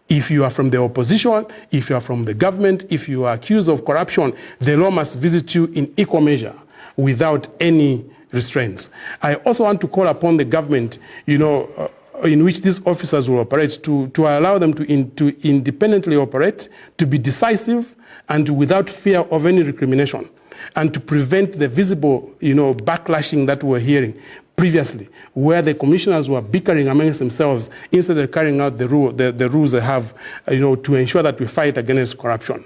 If you are from the opposition, if you are from the government, if you are accused of corruption, the law must visit you in equal measure without any restraints. I also want to call upon the government, in which these officers will operate, to allow them to independently operate, to be decisive and without fear of any recrimination, and to prevent the visible, backlashing that we're hearing previously, where the commissioners were bickering amongst themselves instead of carrying out the rules they have, to ensure that we fight against corruption.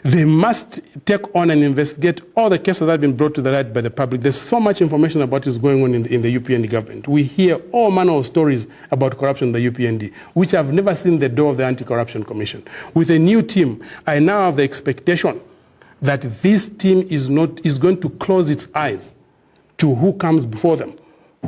They must take on and investigate all the cases that have been brought to the light by the public. There's so much information about what is going on in the UPND government. We hear all manner of stories about corruption in the UPND, which have never seen the door of the Anti-Corruption Commission. With a new team, I now have the expectation that this team is going to close its eyes to who comes before them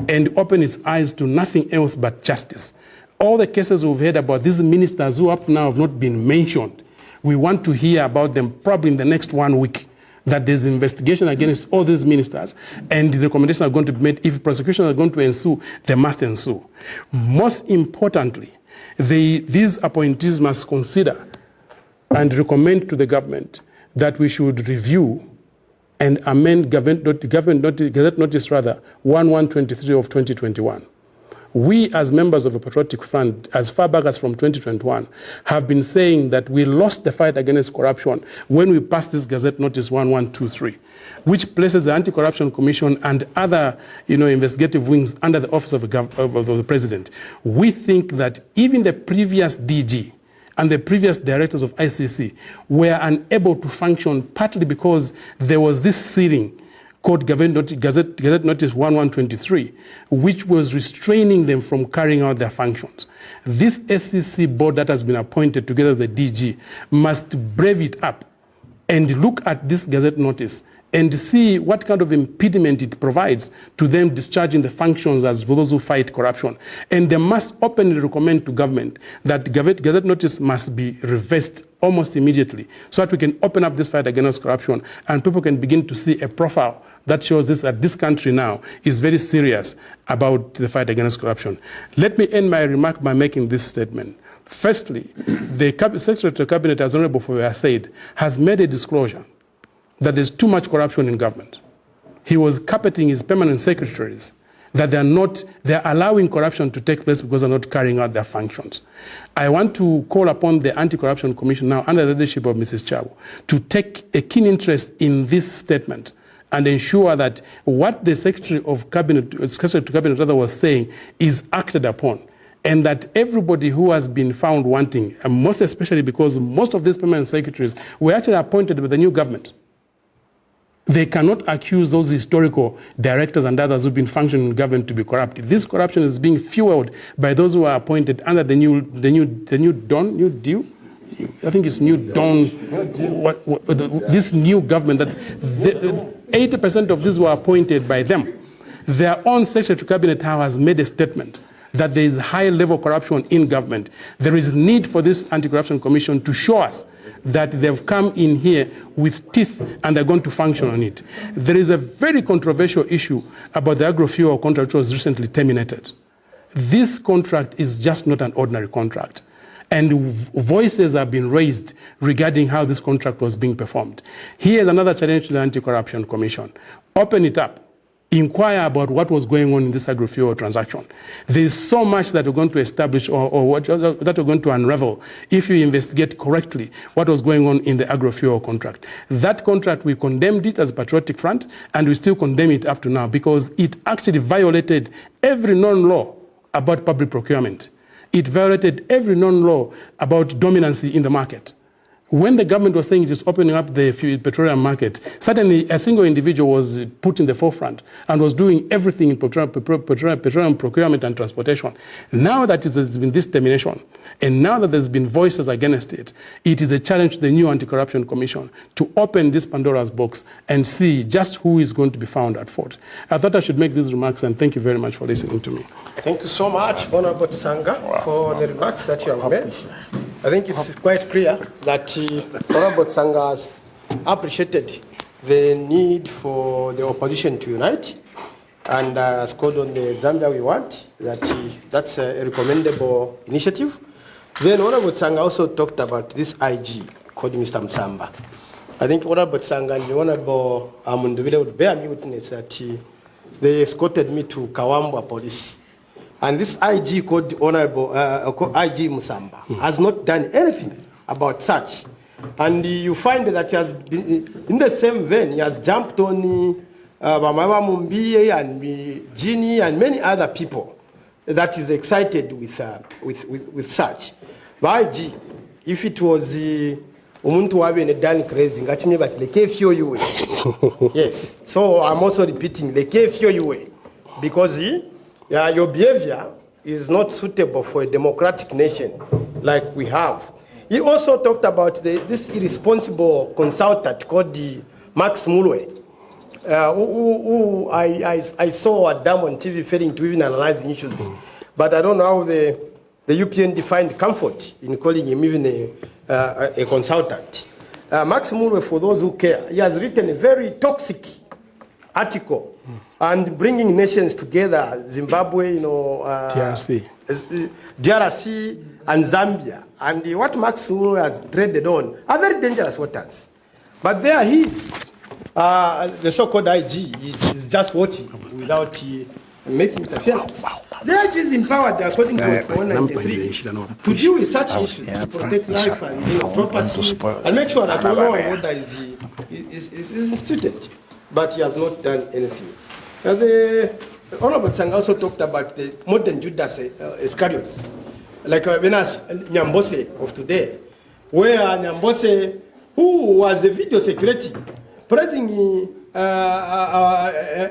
and open its eyes to nothing else but justice. All the cases we've heard about these ministers who up now have not been mentioned, we want to hear about them probably in the next 1 week, that there's investigation against all these ministers, and the recommendations are going to be made. If prosecutions are going to ensue, they must ensue. Most importantly, these appointees must consider and recommend to the government that we should review and amend Gazette Notice 1123 of 2021. We, as members of the Patriotic Front, as far back as from 2021, have been saying that we lost the fight against corruption when we passed this Gazette Notice 1123, which places the Anti-Corruption Commission and other investigative wings under the office of the President. We think that even the previous DG and the previous directors of ICC were unable to function, partly because there was this sealing called Gazette Notice 1123, which was restraining them from carrying out their functions. This SEC board that has been appointed together with the DG must brave it up and look at this Gazette Notice and see what kind of impediment it provides to them discharging the functions as those who fight corruption. And they must openly recommend to government that Gazette Notice must be reversed almost immediately, so that we can open up this fight against corruption and people can begin to see a profile that shows that this country now is very serious about the fight against corruption. Let me end my remark by making this statement. Firstly, the Secretary to Cabinet, as Honorable Foya said, has made a disclosure that there's too much corruption in government. He was carpeting his permanent secretaries that they're allowing corruption to take place because they're not carrying out their functions. I want to call upon the Anti-Corruption Commission now, under the leadership of Mrs. Chagwa, to take a keen interest in this statement and ensure that what the Secretary to Cabinet was saying is acted upon, and that everybody who has been found wanting, and most especially because most of these permanent secretaries were actually appointed by the new government. They cannot accuse those historical directors and others who've been functioning in government to be corrupt. This corruption is being fueled by those who are appointed under the new I think it's New Dawn, this new government, that 80% of these were appointed by them. Their own Secretary to Cabinet has made a statement that there is high level corruption in government. There is need for this Anti-Corruption Commission to show us that they've come in here with teeth and they're going to function on it. There is a very controversial issue about the agrofuel contract which was recently terminated. This contract is just not an ordinary contract. And voices have been raised regarding how this contract was being performed. Here's another challenge to the Anti-Corruption Commission. Open it up. Inquire about what was going on in this agrofuel transaction. There's so much that we're going to establish that we're going to unravel if you investigate correctly what was going on in the agrofuel contract. That contract, we condemned it as a patriotic front, and we still condemn it up to now because it actually violated every known law about public procurement. It violated every known law about dominancy in the market. When the government was saying it is opening up the petroleum market, suddenly a single individual was put in the forefront and was doing everything in petroleum procurement and transportation. Now that there's been this termination, and now that there's been voices against it, it is a challenge to the new Anti-Corruption Commission to open this Pandora's box and see just who is going to be found at fault. I thought I should make these remarks, and thank you very much for listening to me.
Thank you so much, Honorable Sanga, for the remarks that you have made. I think it's quite clear that Honorable Sanga has appreciated the need for the opposition to unite and has called on the Zambia we want, that's a recommendable initiative. Then Honorable Sanga also talked about this IG called Mr. Msamba. I think Honorable Sanga and the Honorable Amunduvile would bear me witness that they escorted me to Kawambwa police. And this IG called Honorable IG Musamba has not done anything about such. And you find that he has been, in the same vein, he has jumped on Bamawa Mumbi and Gini and many other people that is excited with such. But IG, if it was umuntu wabene done crazy, ngachime but lekefio yuwe. Yes. So I'm also repeating lekefio yuwe because your behavior is not suitable for a democratic nation like we have. He also talked about this irresponsible consultant called Max Mulwe, who I saw a dam on TV failing to even analyze the issues. But I don't know how the UPN defined comfort in calling him even a consultant. Max Mulwe, for those who care, he has written a very toxic article and bringing nations together, Zimbabwe, DRC and Zambia. And what Max Mulwe has traded on are very dangerous waters. But there he is. The so-called IG is just watching without making interference. The IG is empowered according to 193 to deal with such issues, to protect life and property, and make sure that law and order is instituted. But he has not done anything. The Honorable Sanga also talked about the modern Judas Iscariots, like Venas Nyambose of today, where Nyambose, who was a video security, praising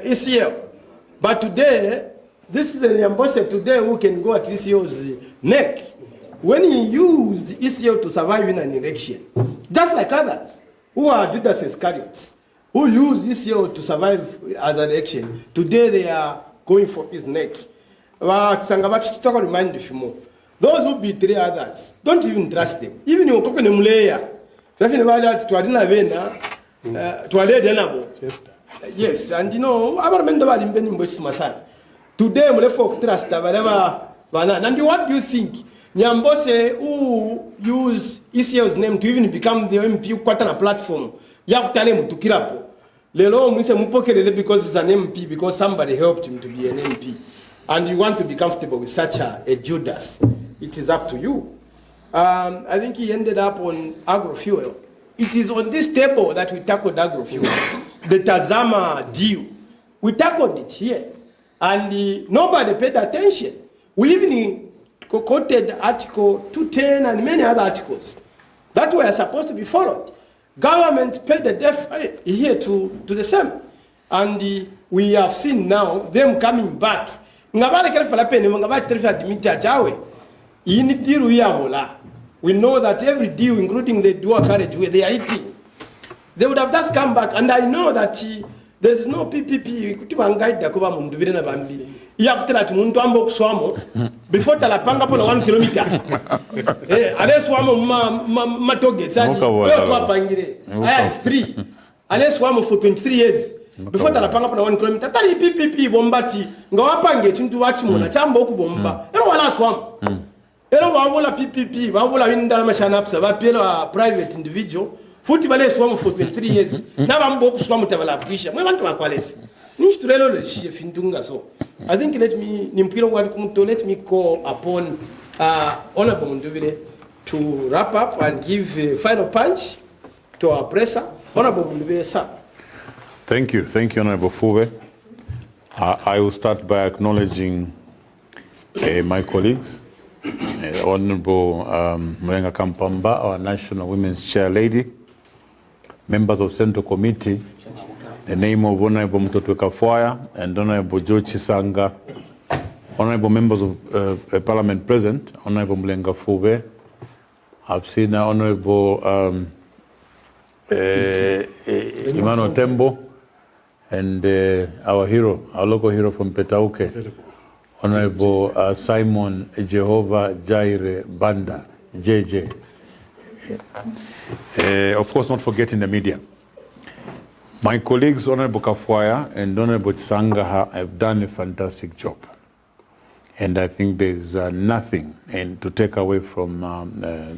ECL. But today, this is the Nyambose today who can go at ECL's neck when he used ECL to survive in an election, just like others who are Judas Iscariots, who used ECL to survive as an election. Today they are going for his neck. Those who betray others, don't even trust them. Even you cook in a yes, and today folk trust and what do you think? Nyambose, who used ECL's name to even become the MP platform, because he's an MP, because somebody helped him to be an MP, and you want to be comfortable with such a Judas, it is up to you. I think he ended up on agrofuel. It is on this table that we tackled agrofuel. The Tazama deal, we tackled it here, and nobody paid attention. We even quoted Article 210 and many other articles that were supposed to be followed. Government paid the deaf here to the same. And we have seen now them coming back. we know that every deal, including the dual carriage, where they are eating, they would have just come back. And I know that there's no PPP. Before talapanga po na 1 kilometer. Ale swamo matoge I have 3. Ale swamo for 23 years. Before talapanga po na 1 kilometer. Tali PPP bombati. Ngawapange chintu wachimuna chamba okubomba. Ero wala swamo. Ero wabula PPP, wabula windala mashanapsa, wapela private individual. Futi bale swamo for 23 years. Naba mboku swamo tabala appreciate. Mwe bantu bakwalesi. So I think let me call upon Honorable Mundubile to wrap up and give a final punch to our presser. Honorable Mundubile, sir.
Thank you, Honorable Fube. I will start by acknowledging my colleagues, Honorable Mrenga Kampamba, our National Women's Chair Lady, members of Central Committee, the name of Honorable Mtotwe Kafwaya and Honorable Joe Chisanga, Honorable members of Parliament present, Honorable Mlenga Fube. I've seen Honorable Emmanuel Tembo and our hero, our local hero from Petauke, Honorable Simon Jehovah Jaire Banda, JJ. Of course, not forgetting the media. My colleagues, Honorable Kafwaya and Honorable Tsanga, have done a fantastic job. And I think there's nothing to take away from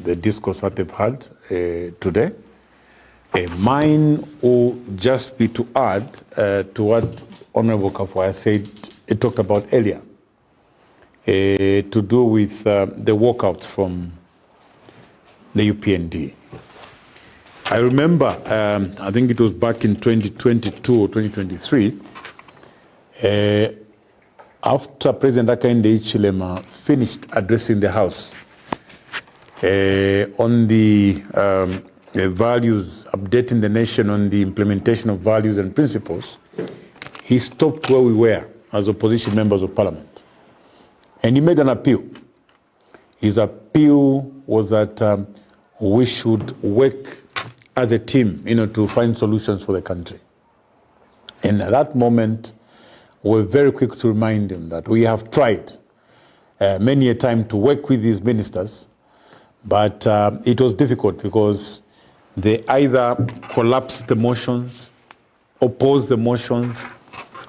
the discourse that they've had today. Mine will just be to add to what Honorable Kafwaya said, he talked about earlier, to do with the walkouts from the UPND. I remember, I think it was back in 2022 or 2023, after President Hakainde Hichilema finished addressing the House on the values, updating the nation on the implementation of values and principles, he stopped where we were as opposition members of Parliament. And he made an appeal. His appeal was that we should work as a team, to find solutions for the country. And at that moment, we're very quick to remind him that we have tried many a time to work with these ministers, but it was difficult because they either collapsed the motions, opposed the motions,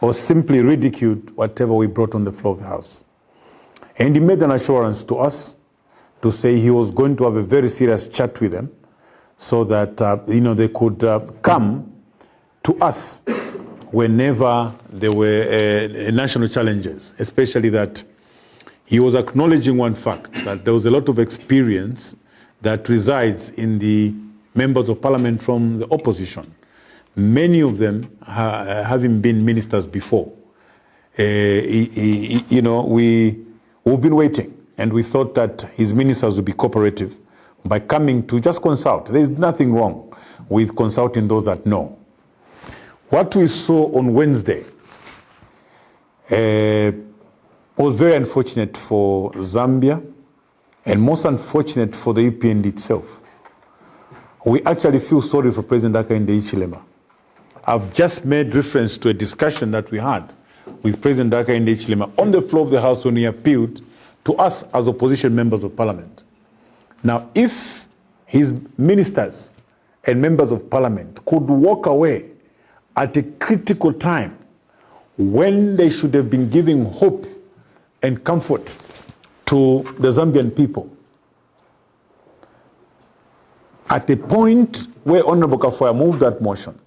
or simply ridiculed whatever we brought on the floor of the House. And he made an assurance to us to say he was going to have a very serious chat with them, so that they could come to us whenever there were national challenges, especially that he was acknowledging one fact, that there was a lot of experience that resides in the members of Parliament from the opposition, many of them having been ministers before. We've been waiting, and we thought that his ministers would be cooperative by coming to just consult. There is nothing wrong with consulting those that know. What we saw on Wednesday was very unfortunate for Zambia and most unfortunate for the UPND itself. We actually feel sorry for President Hakainde Hichilema. I've just made reference to a discussion that we had with President Hakainde Hichilema on the floor of the House when he appealed to us as opposition members of Parliament. Now, if his ministers and members of Parliament could walk away at a critical time when they should have been giving hope and comfort to the Zambian people, at the point where Honorable Kafwaya moved that motion,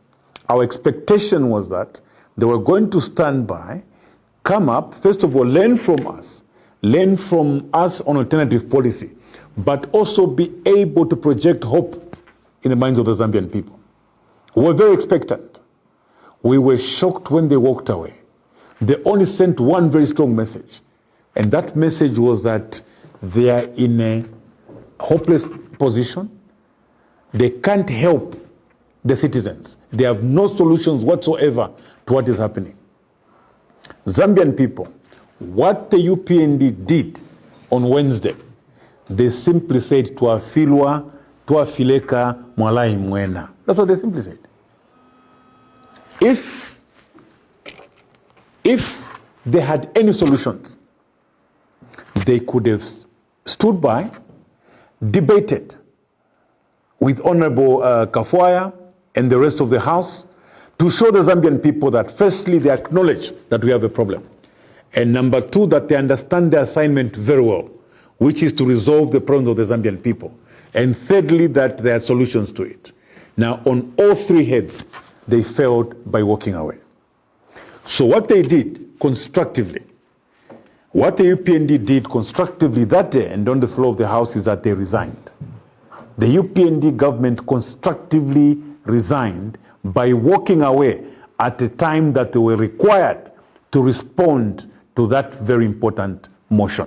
our expectation was that they were going to stand by, come up, first of all, learn from us on alternative policy, but also be able to project hope in the minds of the Zambian people. We were very expectant. We were shocked when they walked away. They only sent one very strong message, and that message was that they are in a hopeless position. They can't help the citizens. They have no solutions whatsoever to what is happening. Zambian people, what the UPND did on Wednesday, They simply said, tuafilwa, tuafileka, mwalai mwena. That's what they simply said. If they had any solutions, they could have stood by, debated with Honorable Kafwaya and the rest of the House to show the Zambian people that firstly, they acknowledge that we have a problem. And number two, that they understand their assignment very well, which is to resolve the problems of the Zambian people. And thirdly, that there are solutions to it. Now, on all three heads, they failed by walking away. So what they did constructively, what the UPND did constructively that day and on the floor of the House is that they resigned. The UPND government constructively resigned by walking away at a time that they were required to respond to that very important motion.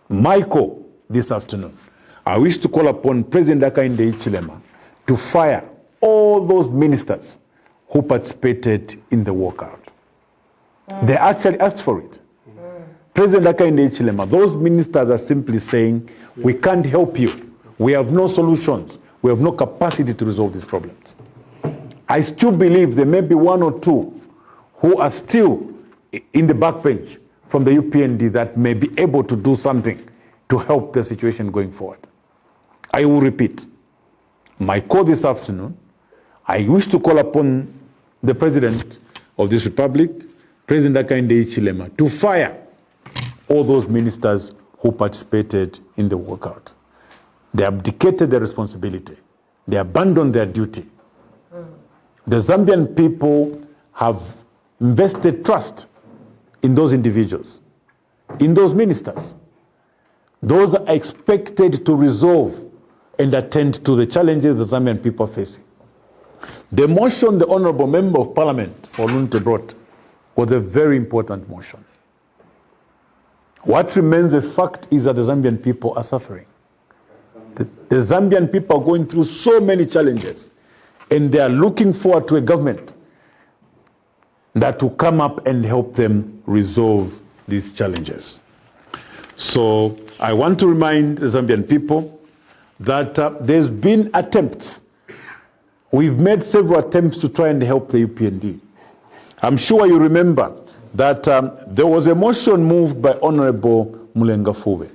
My call this afternoon, I wish to call upon President Hakainde Hichilema to fire all those ministers who participated in the walkout. They actually asked for it. President Hakainde Hichilema, those ministers are simply saying, we can't help you. We have no solutions. We have no capacity to resolve these problems. I still believe there may be one or two who are still in the backbench from the UPND that may be able to do something to help the situation going forward. I will repeat, my call this afternoon, I wish to call upon the President of this Republic, President Hakainde Hichilema, to fire all those ministers who participated in the walkout. They abdicated their responsibility. They abandoned their duty. The Zambian people have invested trust in those individuals, in those ministers. Those are expected to resolve and attend to the challenges the Zambian people are facing. The motion the Honorable Member of Parliament for Lungu brought was a very important motion. What remains a fact is that the Zambian people are suffering. The Zambian people are going through so many challenges, and they are looking forward to a government that will come up and help them resolve these challenges. So I want to remind the Zambian people that there's been attempts. We've made several attempts to try and help the UPND. I'm sure you remember that there was a motion moved by Honorable Mulenga Fube.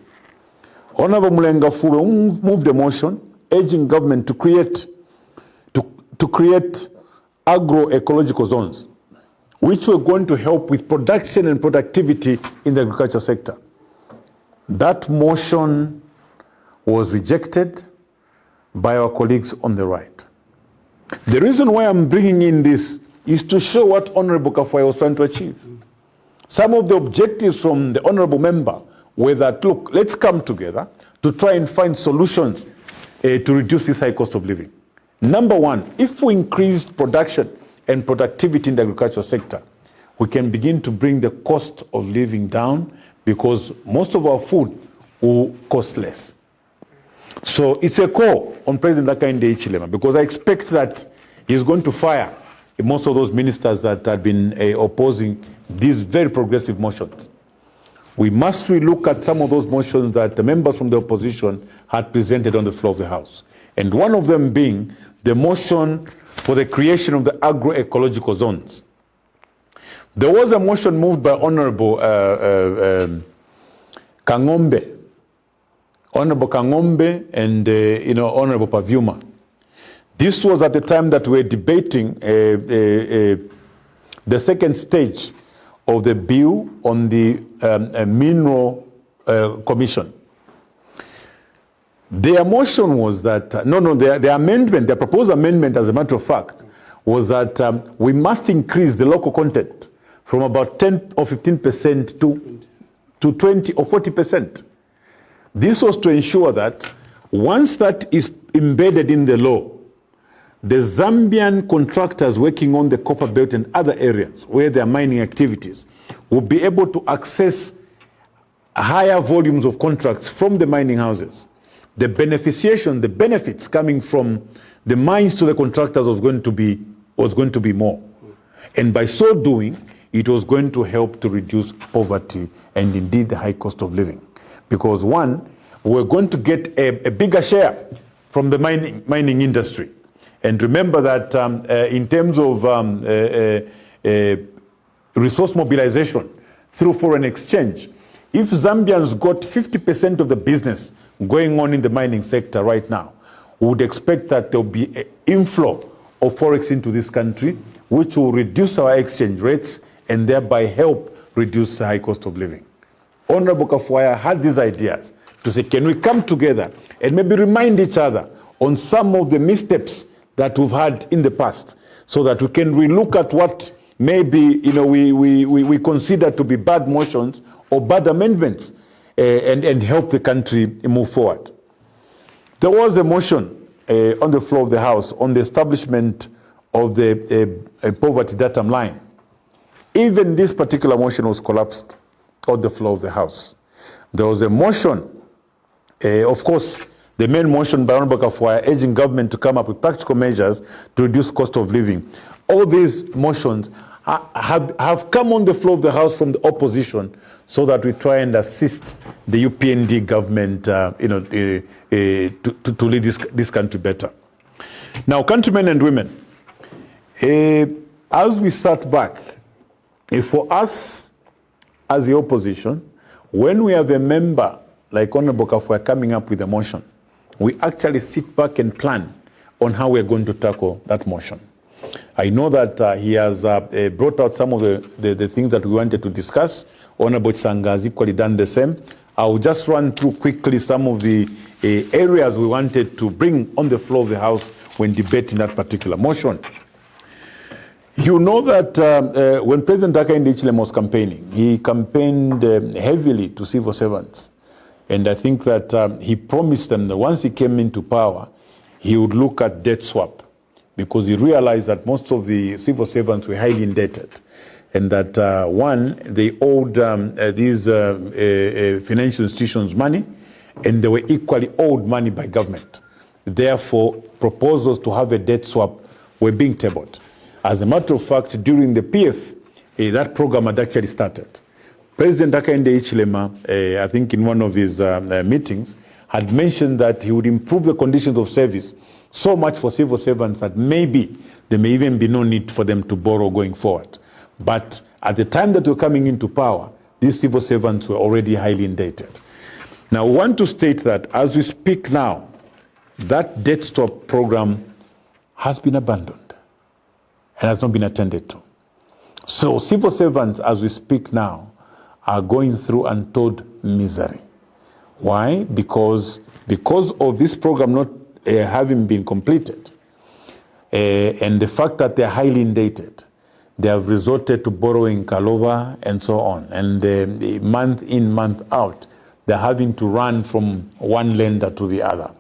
Honorable Mulenga Fube moved a motion urging government to create agroecological zones, which were going to help with production and productivity in the agriculture sector. That motion was rejected by our colleagues on the right. The reason why I'm bringing in this is to show what Honorable Kafwaya was trying to achieve. Some of the objectives from the Honorable Member were that, look, let's come together to try and find solutions to reduce this high cost of living. Number one, if we increase production and productivity in the agricultural sector, we can begin to bring the cost of living down because most of our food will cost less. So it's a call on President Hakainde Hichilema because I expect that he's going to fire most of those ministers that have been opposing these very progressive motions. We must relook at some of those motions that the members from the opposition had presented on the floor of the House. And one of them being the motion for the creation of the agroecological zones. There was a motion moved by Honorable Kangombe, and Honorable Pavyuma. This was at the time that we were debating the second stage of the bill on the mineral commission. Their motion was that, their amendment, their proposed amendment, as a matter of fact, was that we must increase the local content from about 10 or 15% to 20 or 40%. This was to ensure that once that is embedded in the law, the Zambian contractors working on the copper belt and other areas where there are mining activities will be able to access higher volumes of contracts from the mining houses. The beneficiation, the benefits coming from the mines to the contractors was going to be more. And by so doing, it was going to help to reduce poverty and indeed the high cost of living. Because one, we're going to get a bigger share from the mining industry. And remember that in terms of resource mobilization through foreign exchange, if Zambians got 50% of the business going on in the mining sector right now, we would expect that there will be an inflow of forex into this country, which will reduce our exchange rates and thereby help reduce the high cost of living. Honorable Kafwaya had these ideas to say, can we come together and maybe remind each other on some of the missteps that we've had in the past, so that we can relook at what maybe we consider to be bad motions or bad amendments and help the country move forward. There was a motion on the floor of the House on the establishment of the poverty datum line. Even this particular motion was collapsed on the floor of the House. There was a motion, of course, the main motion by Honorable Kafwaya urging government to come up with practical measures to reduce cost of living. All these motions have come on the floor of the House from the opposition so that we try and assist the UPND government to lead this country better. Now, countrymen and women, as we sat back, for us as the opposition, when we have a member like Honorable Kafwaya coming up with a motion, we actually sit back and plan on how we're going to tackle that motion. I know that he has brought out some of the things that we wanted to discuss. Honorable Tsanga has equally done the same. I'll just run through quickly some of the areas we wanted to bring on the floor of the House when debating that particular motion. You know that when President Hakainde Hichilema was campaigning, he campaigned heavily to civil servants. And I think that he promised them that once he came into power, he would look at debt swap, because he realized that most of the civil servants were highly indebted. And that one, they owed these financial institutions money, and they were equally owed money by government. Therefore, proposals to have a debt swap were being tabled. As a matter of fact, during the PF, that program had actually started. President Hakainde Hichilema, I think in one of his meetings, had mentioned that he would improve the conditions of service so much for civil servants that maybe there may even be no need for them to borrow going forward. But at the time that we're coming into power, these civil servants were already highly indebted. Now, we want to state that as we speak now, that debt stop program has been abandoned and has not been attended to. So civil servants, as we speak now, are going through untold misery. Why? Because of this program not having been completed, and the fact that they're highly indebted, they have resorted to borrowing Kalova and so on. And the month in, month out, they're having to run from one lender to the other.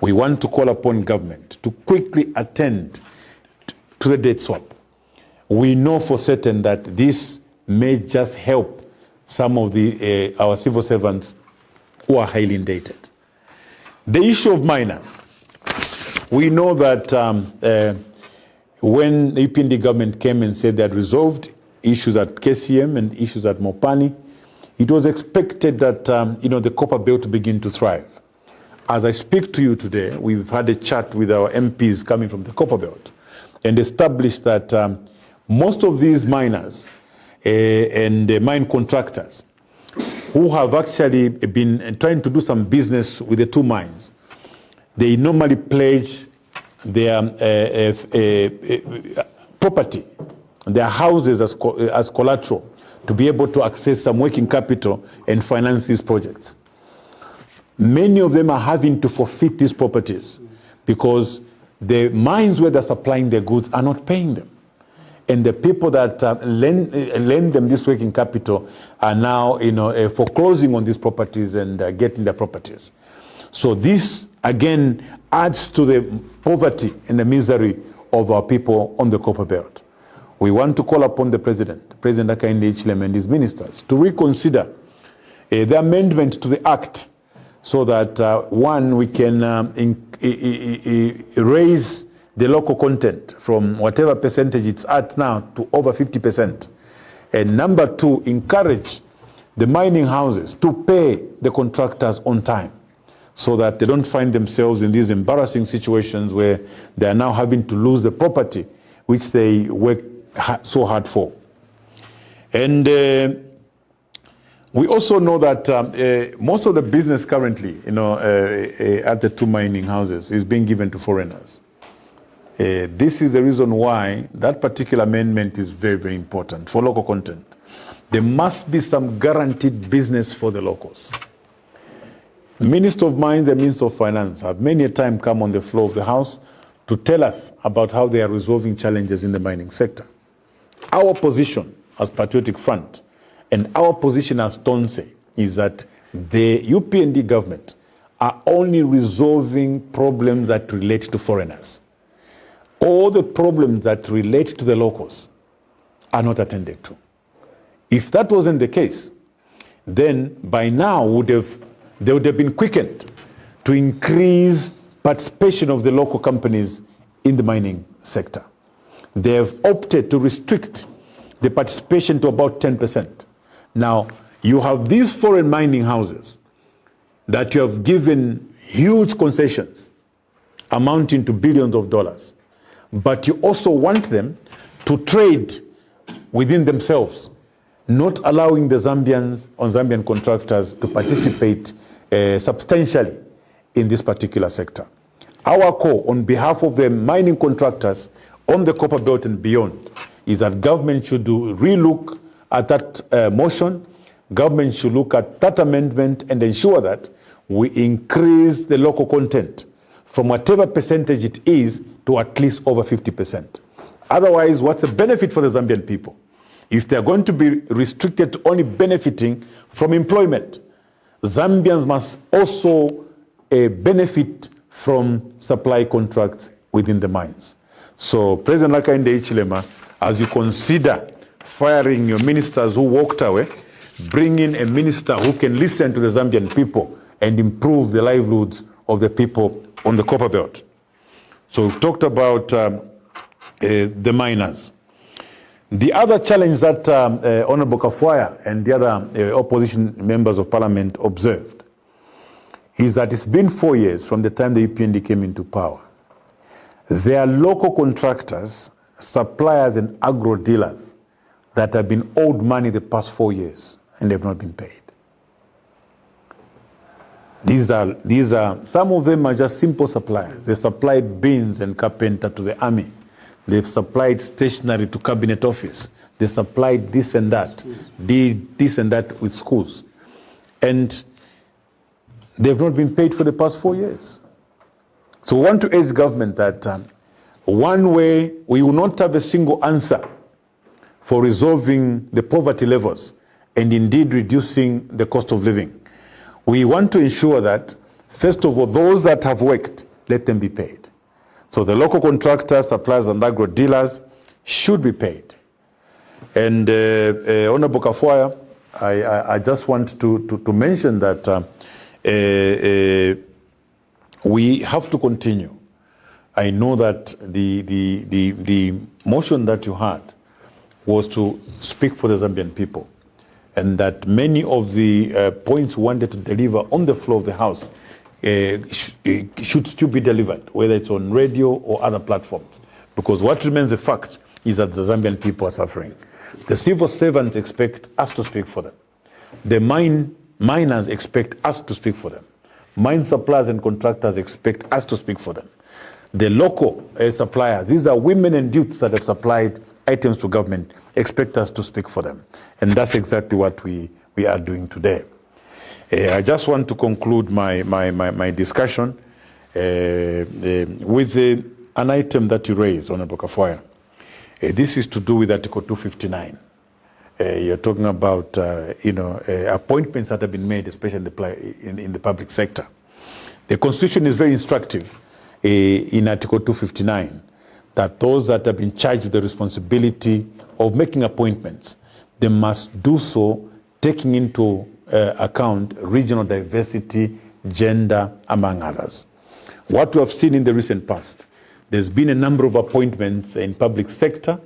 We want to call upon government to quickly attend to the debt swap. We know for certain that this may just help some of our civil servants who are highly indebted. The issue of miners. We know that when the UPND government came and said they had resolved issues at KCM and issues at Mopani, it was expected that the copper belt to begin to thrive. As I speak to you today, we've had a chat with our MPs coming from the copper belt and established that most of these miners and mine contractors who have actually been trying to do some business with the two mines, they normally pledge their property, their houses as collateral to be able to access some working capital and finance these projects. Many of them are having to forfeit these properties because the mines where they're supplying their goods are not paying them. And the people that lend them this working capital are now foreclosing on these properties and getting their properties. So this, again, adds to the poverty and the misery of our people on the copper belt. We want to call upon the President Hakainde Hichilema and his ministers to reconsider the amendment to the Act so that, one, we can raise the local content from whatever percentage it's at now to over 50%. And number two, encourage the mining houses to pay the contractors on time. so that they don't find themselves in these embarrassing situations where they are now having to lose the property which they worked so hard for. And we also know that most of the business currently, at the two mining houses is being given to foreigners. This is the reason why that particular amendment is very, very important for local content. There must be some guaranteed business for the locals. The Minister of Mines and Minister of Finance have many a time come on the floor of the House to tell us about how they are resolving challenges in the mining sector. Our position as Patriotic Front and our position as Tonse is that the UPND government are only resolving problems that relate to foreigners. All the problems that relate to the locals are not attended to. If that wasn't the case, then by now they would have been quickened to increase participation of the local companies in the mining sector. They have opted to restrict the participation to about 10%. Now, you have these foreign mining houses that you have given huge concessions amounting to billions of dollars, but you also want them to trade within themselves, not allowing the Zambian contractors to participate substantially in this particular sector. Our call on behalf of the mining contractors on the Copper Belt and beyond is that government should relook at that motion. Government should look at that amendment and ensure that we increase the local content from whatever percentage it is to at least over 50%. Otherwise, what's the benefit for the Zambian people? If they're going to be restricted to only benefiting from employment, Zambians must also benefit from supply contracts within the mines. So, President Hakainde Hichilema, as you consider firing your ministers who walked away, bring in a minister who can listen to the Zambian people and improve the livelihoods of the people on the Copper Belt. So we've talked about the miners. The other challenge that Honorable Kafwaya and the other opposition members of parliament observed is that it's been 4 years from the time the UPND came into power. There are local contractors, suppliers and agro dealers that have been owed money the past 4 years and they've not been paid. These are some of them are just simple suppliers. They supplied beans and carpenter to the army. They've supplied stationery to cabinet office. They supplied this and that, did this and that with schools. And they've not been paid for the past 4 years. So we want to urge government that one way we will not have a single answer for resolving the poverty levels and indeed reducing the cost of living. We want to ensure that, first of all, those that have worked, let them be paid. So the local contractors, suppliers, and agro dealers should be paid. And Honorable Kafwaya, I just want to mention that we have to continue. I know that the motion that you had was to speak for the Zambian people, and that many of the points we wanted to deliver on the floor of the House should still be delivered, whether it's on radio or other platforms. Because what remains a fact is that the Zambian people are suffering. The civil servants expect us to speak for them. The miners expect us to speak for them. Mine suppliers and contractors expect us to speak for them. The local suppliers, these are women and youths that have supplied items to government, expect us to speak for them. And that's exactly what we are doing today. I just want to conclude my discussion with an item that you raised, Honorable Kafwaya. This is to do with Article 259. You're talking about appointments that have been made, especially in the public sector. The Constitution is very instructive in Article 259 that those that have been charged with the responsibility of making appointments, they must do so taking into account regional diversity, gender, among others. What we have seen in the recent past, there's been a number of appointments in public sector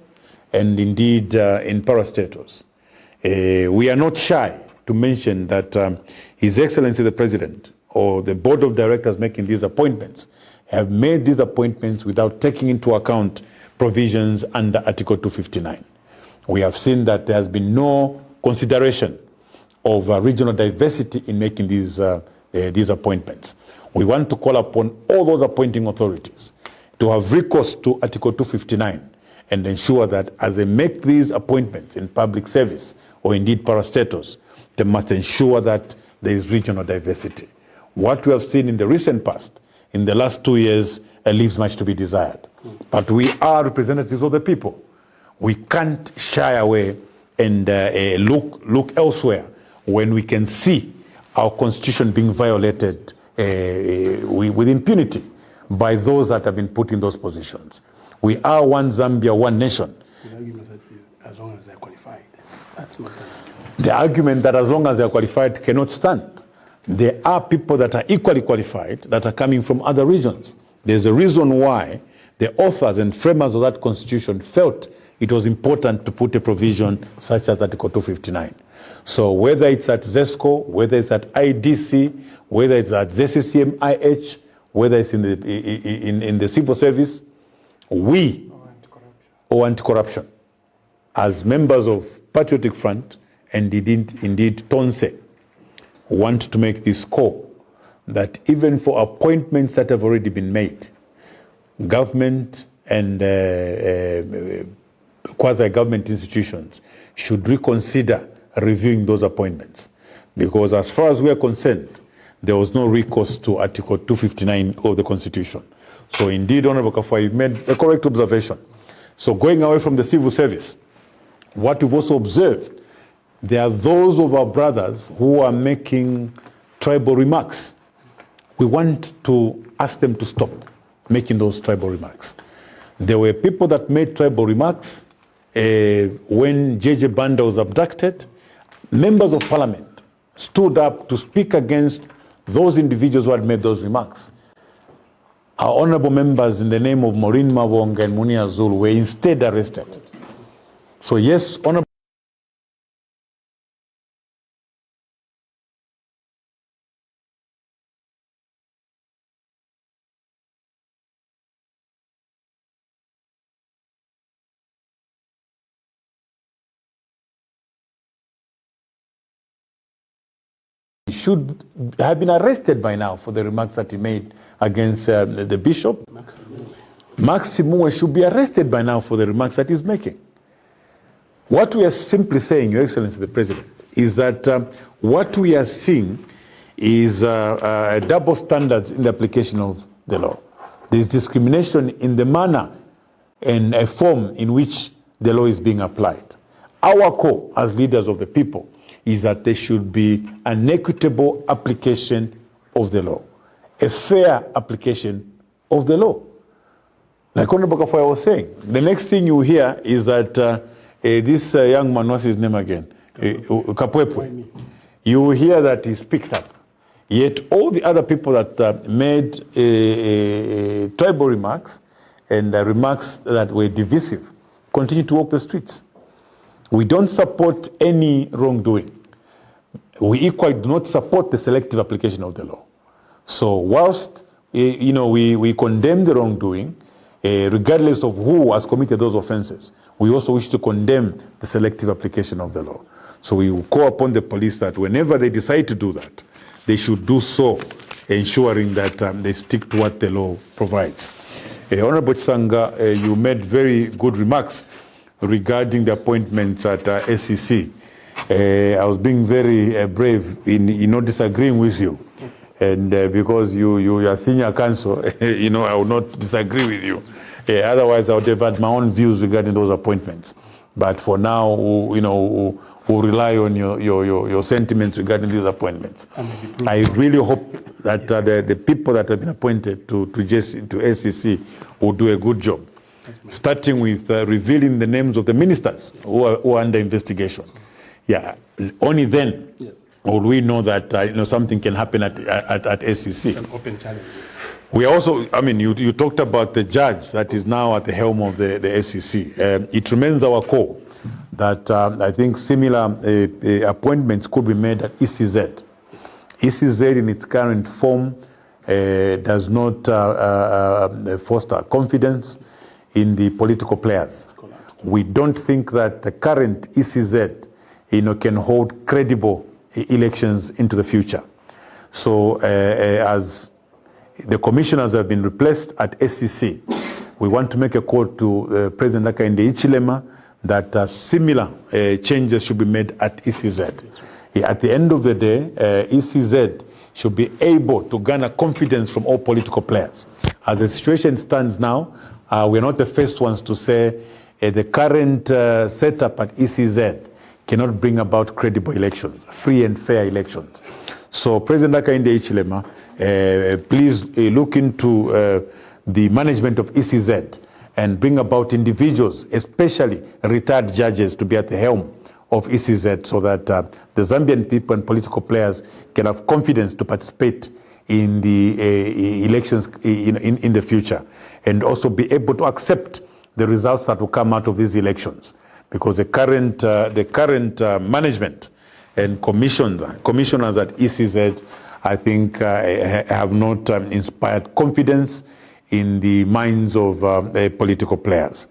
and indeed in parastatals. We are not shy to mention that His Excellency the President or the board of directors making these appointments have made these appointments without taking into account provisions under Article 259. We have seen that there has been no consideration of regional diversity in making these appointments. We want to call upon all those appointing authorities to have recourse to Article 259 and ensure that as they make these appointments in public service or indeed parastatus, they must ensure that there is regional diversity. What we have seen in the recent past, in the last 2 years, leaves much to be desired. But we are representatives of the people. We can't shy away and look elsewhere when we can see our constitution being violated with impunity by those that have been put in those positions. We are one Zambia, one nation.
The argument that as long as they're qualified, that's not an argument.
The argument that as long as they're qualified cannot stand. There are people that are equally qualified that are coming from other regions. There's a reason why the authors and framers of that constitution felt it was important to put a provision such as Article 259. So whether it's at ZESCO, whether it's at IDC, whether it's at ZCCM-IH, whether it's in the civil service, we, or anti-corruption, as members of Patriotic Front and indeed Tonse, want to make this call that even for appointments that have already been made, government and quasi-government institutions should reconsider reviewing those appointments. Because as far as we are concerned, there was no recourse to Article 259 of the Constitution. So indeed, Honorable Kafwa, you've made a correct observation. So going away from the civil service, what we've also observed, there are those of our brothers who are making tribal remarks. We want to ask them to stop making those tribal remarks. There were people that made tribal remarks when JJ Banda was abducted. Members of parliament stood up to speak against those individuals who had made those remarks. Our honorable members, in the name of Maureen Mavonga and Munia Zulu, were instead arrested. So yes, honorable should have been arrested by now for the remarks that he made against the bishop. Maximum should be arrested by now for the remarks that he's making. What we are simply saying, Your Excellency the President, is that what we are seeing is double standards in the application of the law. There is discrimination in the manner and a form in which the law is being applied. Our call as leaders of the people is that there should be an equitable application of the law, a fair application of the law. Like Honorable Kafwa was saying, the next thing you hear is that this young man, what's his name again? Kapwepwe. You hear that he's picked up. Yet all the other people that made tribal remarks and remarks that were divisive continue to walk the streets. We don't support any wrongdoing. We equally do not support the selective application of the law. So whilst we condemn the wrongdoing, regardless of who has committed those offenses, we also wish to condemn the selective application of the law. So we will call upon the police that whenever they decide to do that, they should do so, ensuring that they stick to what the law provides. Honorable Chisanga, you made very good remarks regarding the appointments at SEC. I was being very brave in not disagreeing with you. And because you are senior counsel, I will not disagree with you. Otherwise, I would have had my own views regarding those appointments. But for now, we'll rely on your sentiments regarding these appointments. I really hope that the people that have been appointed to SEC will do a good job, starting with revealing the names of the ministers who are under investigation. Yeah, only then will we know that something can happen at SEC.
It's an open challenge.
We also, you talked about the judge that is now at the helm of the SEC. It remains our call that I think similar appointments could be made at ECZ. ECZ in its current form does not foster confidence in the political players. We don't think that the current ECZ, can hold credible elections into the future. So as the commissioners have been replaced at SCC, we want to make a call to President Hakainde Hichilema that similar changes should be made at ECZ. At the end of the day, ECZ should be able to garner confidence from all political players. As the situation stands now, we're not the first ones to say the current setup at ECZ cannot bring about credible elections, free and fair elections. So President Hakainde Hichilema, please look into the management of ECZ and bring about individuals, especially retired judges, to be at the helm of ECZ so that the Zambian people and political players can have confidence to participate in the elections in the future, and also be able to accept the results that will come out of these elections. Because the current management and commissioners at ECZ, I think, have not inspired confidence in the minds of political players.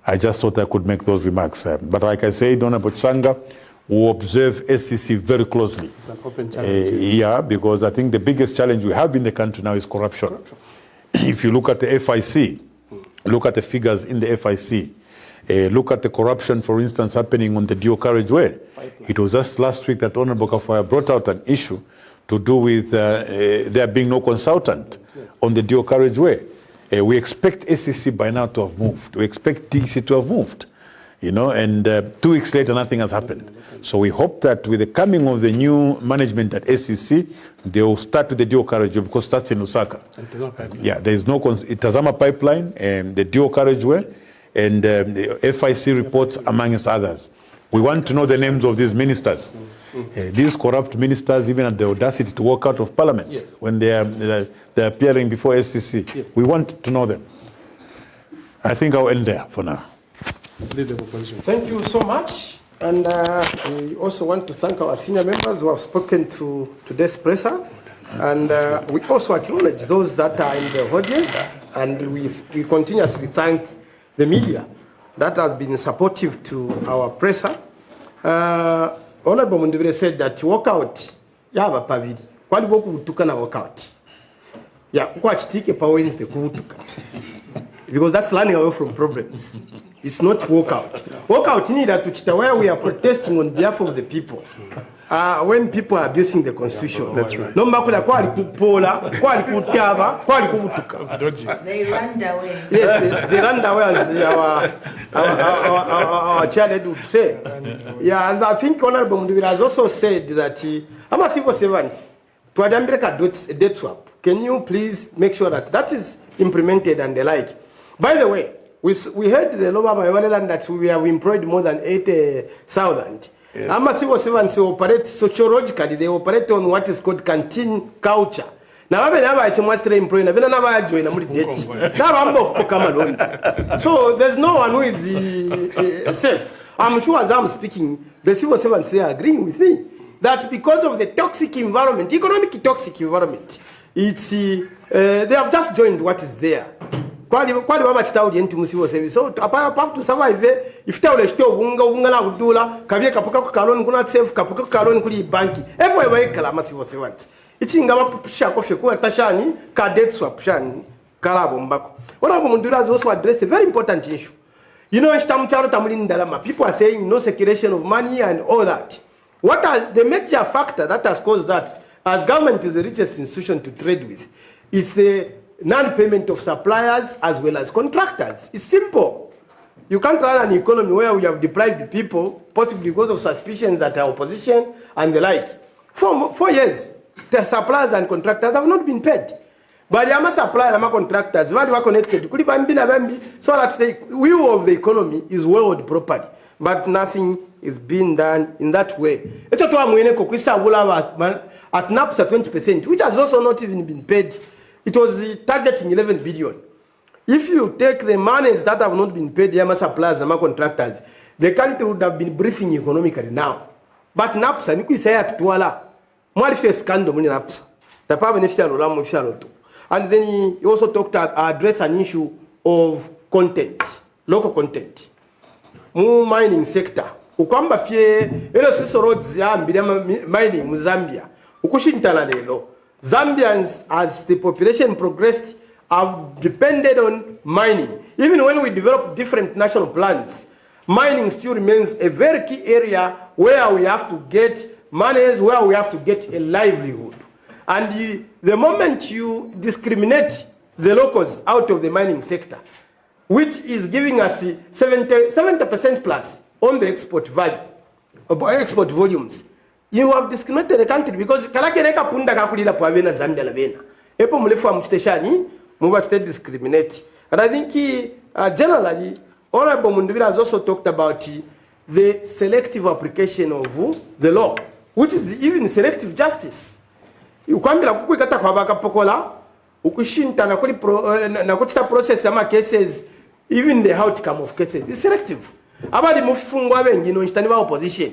I just thought I could make those remarks. But like I said, Honorable Changa, we observe SCC very closely.
It's an open challenge.
Yeah, because I think the biggest challenge we have in the country now is corruption. If you look at the FIC, look at the figures in the FIC, look at the corruption, for instance, happening on the dual carriageway. It was just last week that Honorable Kafaya brought out an issue to do with there being no consultant on the dual carriageway. We expect SCC by now to have moved. We expect DC to have moved, and 2 weeks later, nothing has happened. So we hope that with the coming of the new management at SCC, they will start with the dual carriageway, because that's in Lusaka. Yeah, there is no Tazama pipeline and the dual carriageway, and the FIC reports, amongst others. We want to know the names of these ministers. These corrupt ministers even had the audacity to walk out of parliament when they're appearing before SCC. We want to know them. I think I'll end there for now.
Thank you so much. And we also want to thank our senior members who have spoken to today's presser. And we also acknowledge those that are in the audience. And we continuously thank the media that has been supportive to our presser. Honorable Mundubire said that walkout, yaba pavili. Kwali boku kutuka na walkout. Yeah, kwa chitike pa Wednesday kutuka. Because that's learning away from problems. It's not walkout. Walkout need that to where we are protesting on behalf of the people. When people are abusing the constitution.
That's right.
No makula kwa alikupola, kwa alikutaba, kwa alikutuka.
They ran away.
Yes, they ran away, as our chairman would say. Yeah, and I think Honorable Mundubire has also said that I'm a civil servants to Adambireka debt swap. Can you please make sure that that is implemented and the like? By the way, we heard the Loba Mayawaneland that we have employed more than 80,000. I'm a civil servants who operate sociologically. They operate on what is called canteen culture. Now, I'm never employed. I've never joined a debt. So there's no one who is safe. I'm sure as I'm speaking, the civil servants they are agreeing with me that because of the toxic environment, economic toxic environment, it's they have just joined what is there. Kwali baba chitaudi enti musibo service. So apart to survive, if taule shito unga na kudula, kabie kapuka ku kaloni kuna save kapuka ku kaloni kuli banki. Everywhere kala masibo servants. Ichi ngaba pusha kofi kwa tashani ka debt swap shani kalabo mbako. Honorable Mundubire has also addressed a very important issue. People are saying no circulation of money and all that. What are the major factor that has caused that, as government is the richest institution to trade with, is the non-payment of suppliers as well as contractors. It's simple. You can't run an economy where we have deprived the people, possibly because of suspicions that are opposition and the like. For 4 years, the suppliers and contractors have not been paid. But the ama suppliers and contractors, very well connected. So that the wheel of the economy is weighed properly. But nothing is being done in that way. At NAPSA 20%, which has also not even been paid. It was targeting 11 billion. If you take the monies that have not been paid, the suppliers and contractors, the country would have been breathing economically now. But NAPSA, Mwali fe scandal muni napsa. Tapa beneficial ola mo fialo to. And then he also talked to address an issue of content, local content. Mu mining sector. Ukwamba fie elo siso roads ya mining mu Zambia. Ukushintana lelo. Zambians, as the population progressed, have depended on mining. Even when we develop different national plans, mining still remains a very key area where we have to get monies, where we have to get a livelihood. And the moment you discriminate the locals out of the mining sector, which is giving us 70% plus on the export value, export volumes, you have discriminated the country because kalakeneka punda kakulila pwavena Zambia la bena. Epo mulefu wa mteshani, muwa state discriminate. And I think generally, Honorable Mundubira has also talked about the selective application of the law, which is even selective justice. Ukwambila kukwikata kwa baka pokola, ukushinta na kuchita process ama cases, even the outcome of cases is selective. Abali mufungwa bengi no instani ba opposition.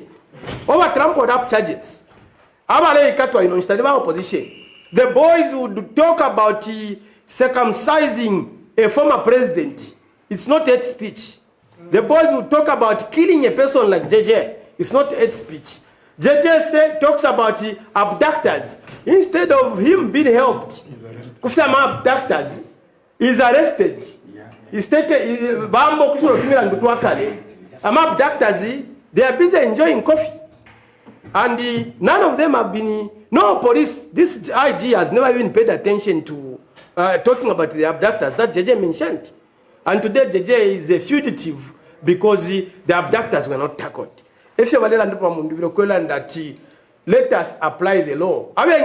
Over trampled up charges. Abale ikatwa ino instani ba opposition. The boys would talk about circumcising a former president. It's not hate speech. The boys would talk about killing a person like JJ. It's not hate speech. JJ talks about abductors. Instead of him being helped, Kufama abductors is arrested. He's taken Bambo Kushuro Kimira Ngutuakale. Abductors, they are busy enjoying coffee. And none of them have been, no police, this IG has never even paid attention to talking about the abductors that JJ mentioned. And today JJ is a fugitive because the abductors were not tackled. If you that let us apply the law. I mean,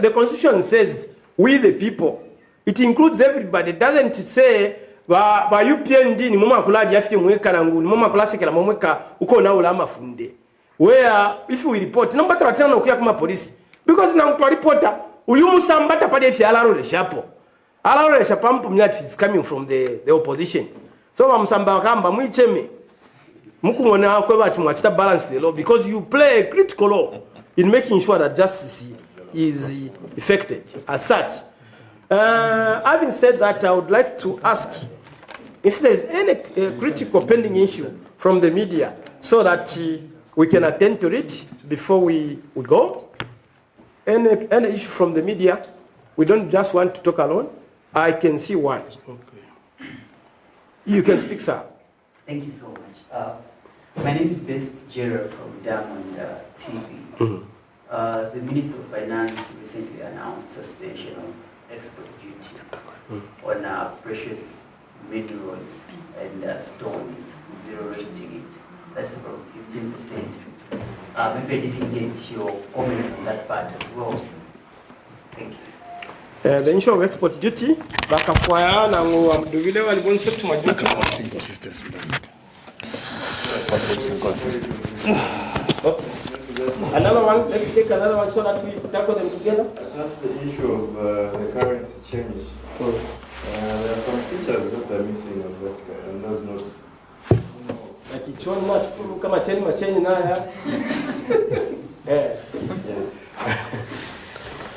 the Constitution says we the people. It includes everybody. It doesn't say ba UPND ni mama kula diafi mweka nangu ni mama kula sekela mweka uko na ulama funde. Where if we report number 35 na kuya kama police because na mtu reporter uyu musambata pade fi alaro le shapo. Alaro le shapo mpumnyati it's coming from the opposition. So bamsamba kamba mwicheme. Mukungona kwe batu mwachita balance the law because you play a critical role in making sure that justice is effected as such. Having said that, I would like to ask if there's any critical pending issue from the media so that we can attend to it before we go. Any issue from the media, we don't just want to talk alone. I can see one. Okay. You can speak, sir.
Thank you so much. My name is Best Gerald from Diamond TV. The Minister of Finance recently announced suspension of export duty on precious minerals and stones, zero rating it. That's about 15%. Maybe I didn't get your comment on that part as well. Thank you.
The issue of export duty, bakafwaya na ngudugile walibonse tumajuka. Another one, let's take another one so that we tackle them together.
That's the issue of the currency change. There are some features that are missing on those notes.
Like it's one much, come a change now.
Yes.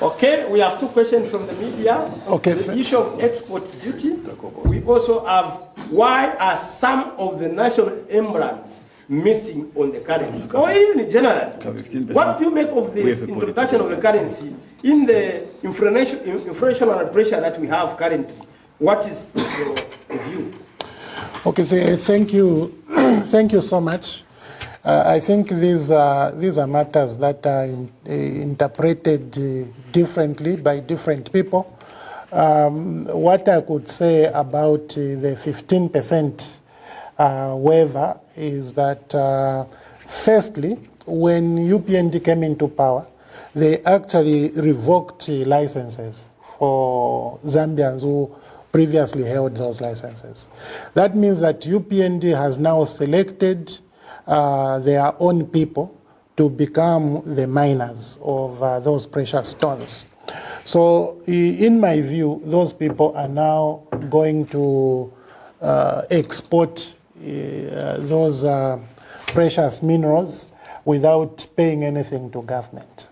Okay, we have two questions from the media.
Okay,
the issue of export duty. We also have why are some of the national emblems missing on the currency, or even in general. What do you make of this introduction of the currency in the inflationary pressure that we have currently? What is your view?
Okay, so thank you, thank you so much. I think these are matters that are interpreted differently by different people. What I could say about the 15% waiver is that, firstly, when UPND came into power, they actually revoked licenses for Zambians who previously held those licenses. That means that UPND has now selected their own people to become the miners of those precious stones. So in my view, those people are now going to export those precious minerals without paying anything to government.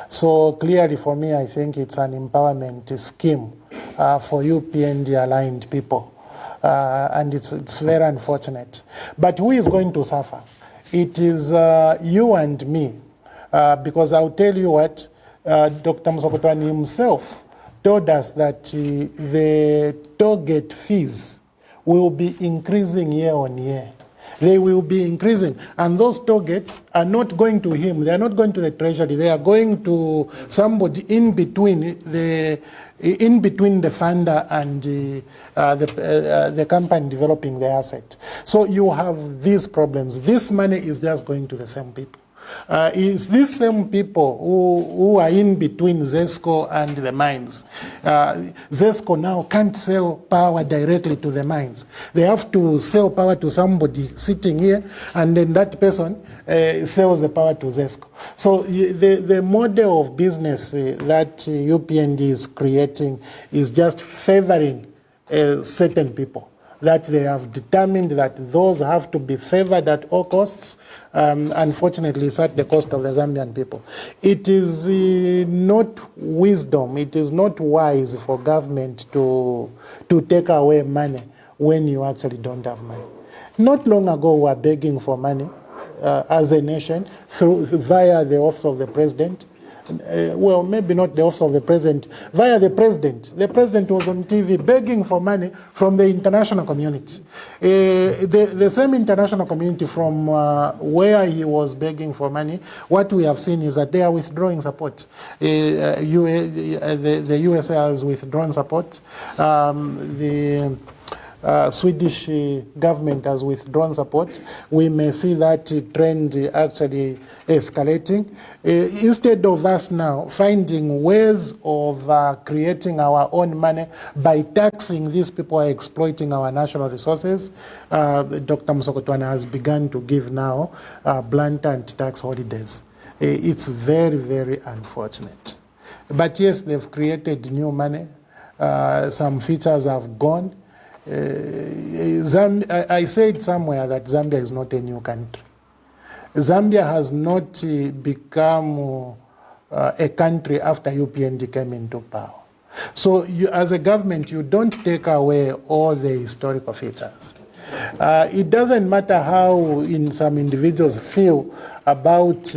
So clearly for me, I think it's an empowerment scheme for UPND aligned people. And it's very unfortunate. But who is going to suffer? It is you and me. Because I'll tell you what, Dr. Musokotwane himself told us that the toll gate fees will be increasing year on year. They will be increasing. And those toll gates are not going to him. They are not going to the treasury. They are going to somebody in between the funder and the company developing the asset. So you have these problems. This money is just going to the same people. It's these same people who are in between ZESCO and the mines. ZESCO now can't sell power directly to the mines. They have to sell power to somebody sitting here, and then that person sells the power to ZESCO. So the model of business that UPND is creating is just favoring certain people, that they have determined that those have to be favored at all costs. Unfortunately, it's at the cost of the Zambian people. It is not wisdom, it is not wise for government to take away money when you actually don't have money. Not long ago, we were begging for money as a nation via the office of the president. Well, maybe not the office of the president, via the president. The president was on TV begging for money from the international community. The same international community from where he was begging for money, what we have seen is that they are withdrawing support. The USA has withdrawn support. The Swedish government has withdrawn support. We may see that trend actually escalating. Instead of us now finding ways of creating our own money by taxing these people who are exploiting our national resources, Dr. Musokotwane has begun to give now blatant tax holidays. It's very, very unfortunate. But yes, they've created new money. Some features have gone. I said somewhere that Zambia is not a new country. Zambia has not become a country after UPND came into power. So you, as a government, you don't take away all the historical features. It doesn't matter how some individuals feel about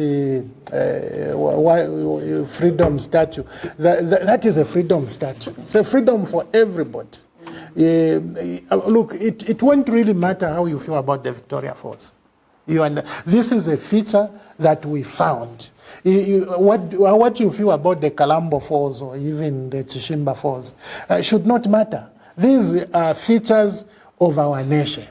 freedom statue. That is a freedom statue. It's a freedom for everybody. Look, it won't really matter how you feel about the Victoria Falls. This is a feature that we found. What you feel about the Kalambo Falls or even the Chishimba Falls should not matter. These are features of our nation.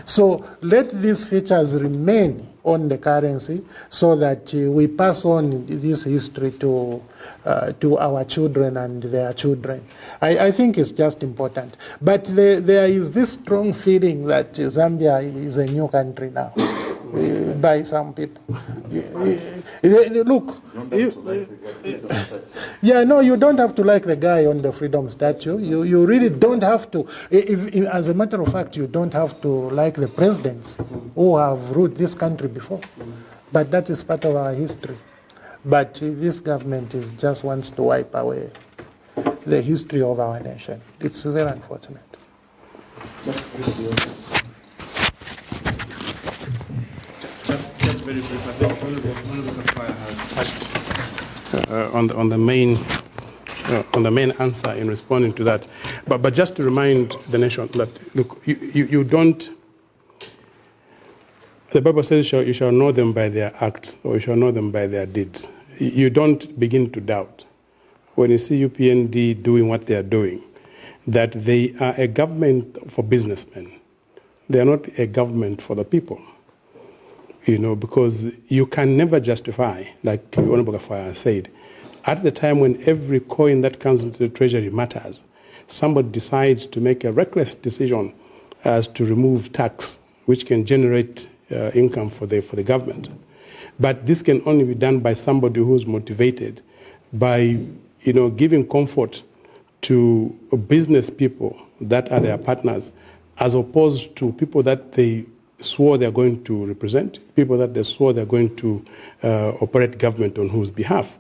So let these features remain on the currency so that we pass on this history to our children and their children. I think it's just important. But there is this strong feeling that Zambia is a new country now by some people. Look, yeah, no, you don't have to like the guy on the freedom statue. You really don't have to. As a matter of fact, you don't have to like the presidents who have ruled this country before. But that is part of our history. But this government just wants to wipe away the history of our nation. It's very unfortunate.
Just very brief. I think Honorable Chagwa has touched on the main answer in responding to that. But just to remind the nation that, look, you don't. The Bible says you shall know them by their acts, or you shall know them by their deeds. You don't begin to doubt when you see UPND doing what they are doing, that they are a government for businessmen. They are not a government for the people. Because you can never justify, like Honorable Chagwa said, at the time when every coin that comes into the treasury matters, somebody decides to make a reckless decision as to remove tax, which can generate income for the government. But this can only be done by somebody who's motivated by, giving comfort to business people that are their partners, as opposed to people that they swore they're going to represent, people that they swore they're going to operate government on whose behalf.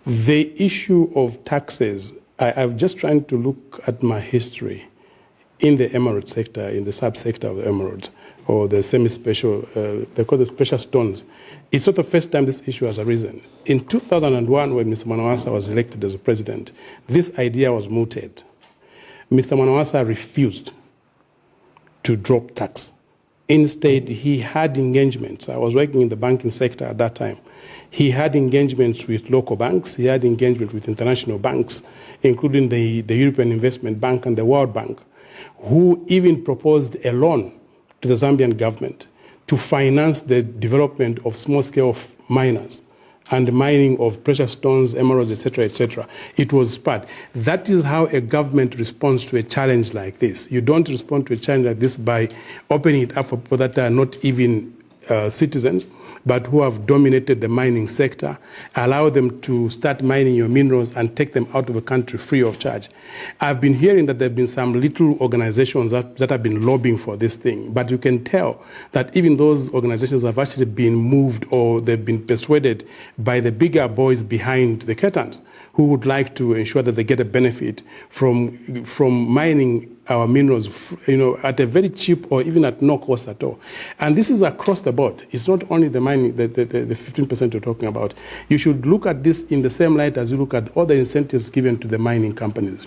The issue of taxes, I'm just trying to look at my history in the emerald sector, in the subsector of the emerald, or the semi-special, they call it precious stones. It's not the first time this issue has arisen. In 2001, when Mr. Mwanawasa was elected as a president, this idea was mooted. Mr. Mwanawasa refused to drop tax. Instead, he had engagements. I was working in the banking sector at that time. He had engagements with local banks. He had engagement with international banks, including the European Investment Bank and the World Bank, who even proposed a loan to the Zambian government to finance the development of small-scale miners and mining of precious stones, emeralds, etc., etc. It was sparred. That is how a government responds to a challenge like this. You don't respond to a challenge like this by opening it up for people that are not even citizens, but who have dominated the mining sector, allow them to start mining your minerals and take them out of the country free of charge. I've been hearing that there have been some little organizations that have been lobbying for this thing, but you can tell that even those organizations have actually been moved or they've been persuaded by the bigger boys behind the curtains who would like to ensure that they get a benefit from mining our minerals, at a very cheap or even at no cost at all. And this is across the board. It's not only the mining, the 15% you're talking about. You should look at this in the same light as you look at all the incentives given to the mining companies.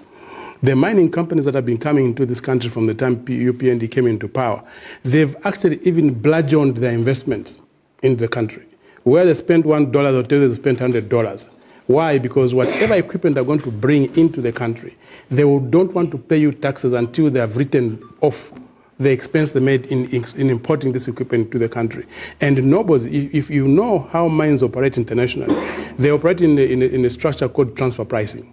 The mining companies that have been coming into this country from the time UPND came into power, they've actually even bludgeoned their investments in the country. Where they spent $1, they'll tell you they spent $100. Why? Because whatever equipment they're going to bring into the country, they don't want to pay you taxes until they have written off the expense they made in importing this equipment to the country. And nobody, if you know how mines operate internationally, they operate in a structure called transfer pricing.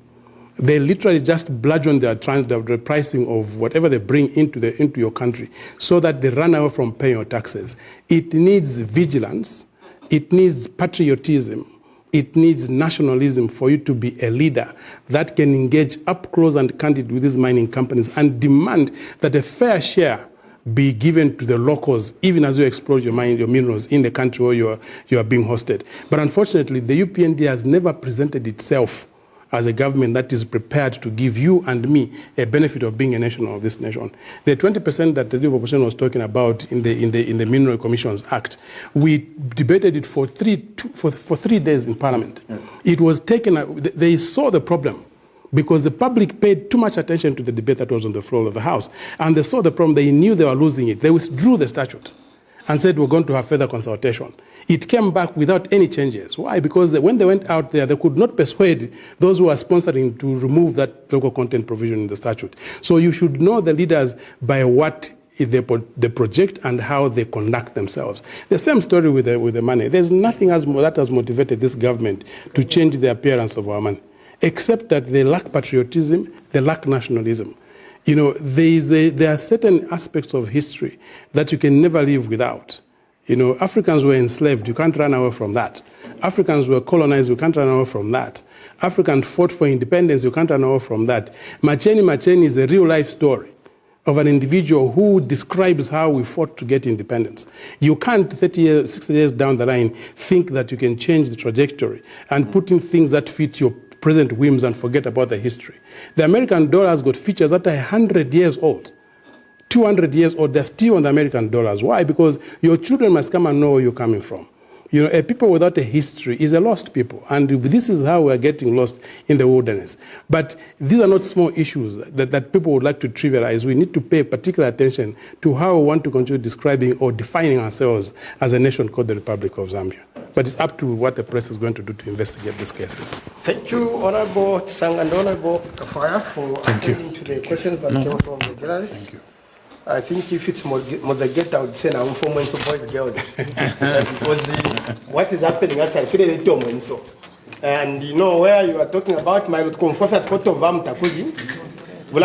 They literally just bludgeon the pricing of whatever they bring into your country so that they run away from paying your taxes. It needs vigilance. It needs patriotism. It needs nationalism for you to be a leader that can engage up close and candid with these mining companies and demand that a fair share be given to the locals, even as you explore your minerals in the country where you are being hosted. But unfortunately, the UPND has never presented itself as a government that is prepared to give you and me a benefit of being a national of this nation. The 20% that the Leader of Opposition was talking about in the Mineral Commissions Act, we debated it for 3 days in Parliament. Yeah. It was taken. They saw the problem because the public paid too much attention to the debate that was on the floor of the House, and they saw the problem. They knew they were losing it. They withdrew the statute and said we're going to have further consultation. It came back without any changes. Why? Because when they went out there, they could not persuade those who are sponsoring to remove that local content provision in the statute. So you should know the leaders by what they project and how they conduct themselves. The same story with the money. There's nothing that has motivated this government to change the appearance of our money, except that they lack patriotism, they lack nationalism. There are certain aspects of history that you can never live without. Africans were enslaved. You can't run away from that. Africans were colonized. You can't run away from that. Africans fought for independence. You can't run away from that. Macheni is a real-life story of an individual who describes how we fought to get independence. You can't, 30 years, 60 years down the line, think that you can change the trajectory and put in things that fit your present whims and forget about the history. The American dollar has got features that are 100 years old. 200 years old, they're still on the American dollars. Why? Because your children must come and know where you're coming from. A people without a history is a lost people. And this is how we're getting lost in the wilderness. But these are not small issues that people would like to trivialize. We need to pay particular attention to how we want to continue describing or defining ourselves as a nation called the Republic of Zambia. But it's up to what the press is going to do to investigate these cases.
Thank you, Honorable Tsang and Honorable Kafaya, for attending to the questions that came from the journalists. Thank you. I think if it's Mozageta, I would say now for boys and girls. Because what is happening at I feel it so. And where you are talking about my comfort at Court of Takuji. And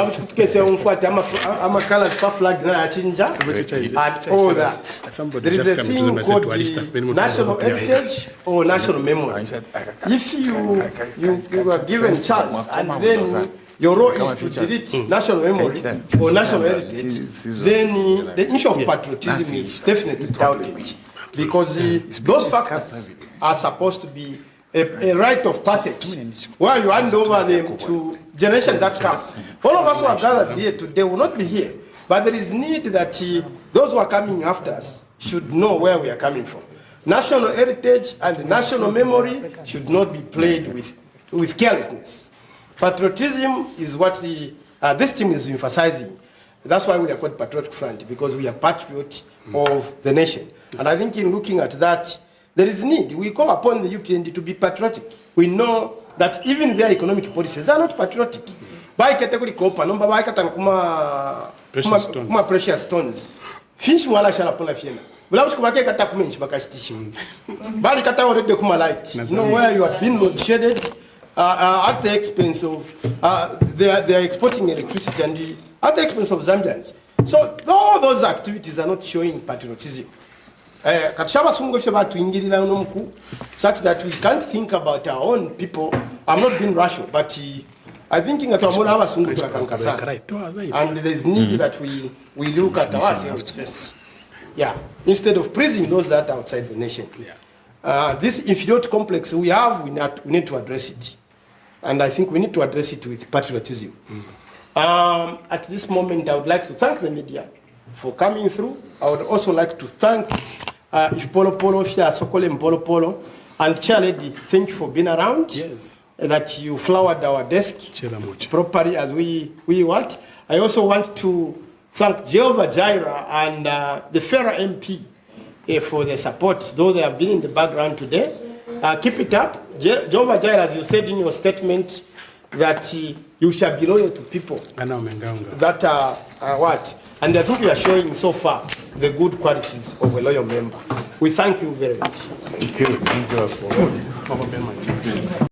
all that. There is a thing called the national heritage or national memory. If you are given chance and then your role is to delete national memory or national heritage, then the issue of patriotism is definitely doubted. Because those factors are supposed to be a rite of passage, where you hand over them to generations that come. All of us who are gathered here today will not be here, but there is need that those who are coming after us should know where we are coming from. National heritage and national memory should not be played with carelessness. Patriotism is what this team is emphasizing. That's why we are called Patriotic Front, because we are patriots of the nation. And I think in looking at that, there is need. We call upon the UPND to be patriotic. We know that even their economic policies are not patriotic. By category kopa, number by kuma precious stones. Finch wala shala pona fiena. Wala ushikubake kata kumenshi bakashitishi. Bali kata already kuma light. You know where you have been load shaded at the expense of they are exporting electricity and at the expense of Zambians. So all those activities are not showing patriotism. Such that we can't think about our own people. I'm not being rational, but I'm thinking that and there's need that we look at ourselves first. Yeah, instead of praising those that are outside the nation. This inferiority complex we have, we need to address it. And I think we need to address it with patriotism. At this moment, I would like to thank the media for coming through. I would also like to thank Polo Sokole Mpolo Polo, and Chair Lady, thank you for being around.
Yes.
That you flowered our desk properly as we want. I also want to thank Jehovah Jireh and the Federal MP for their support, though they have been in the background today. Keep it up. Jehovah Jireh, as you said in your statement, that you shall be loyal to people that are what? And I think we are showing so far the good qualities of a loyal member. We thank you very much.
Thank you. Thank you.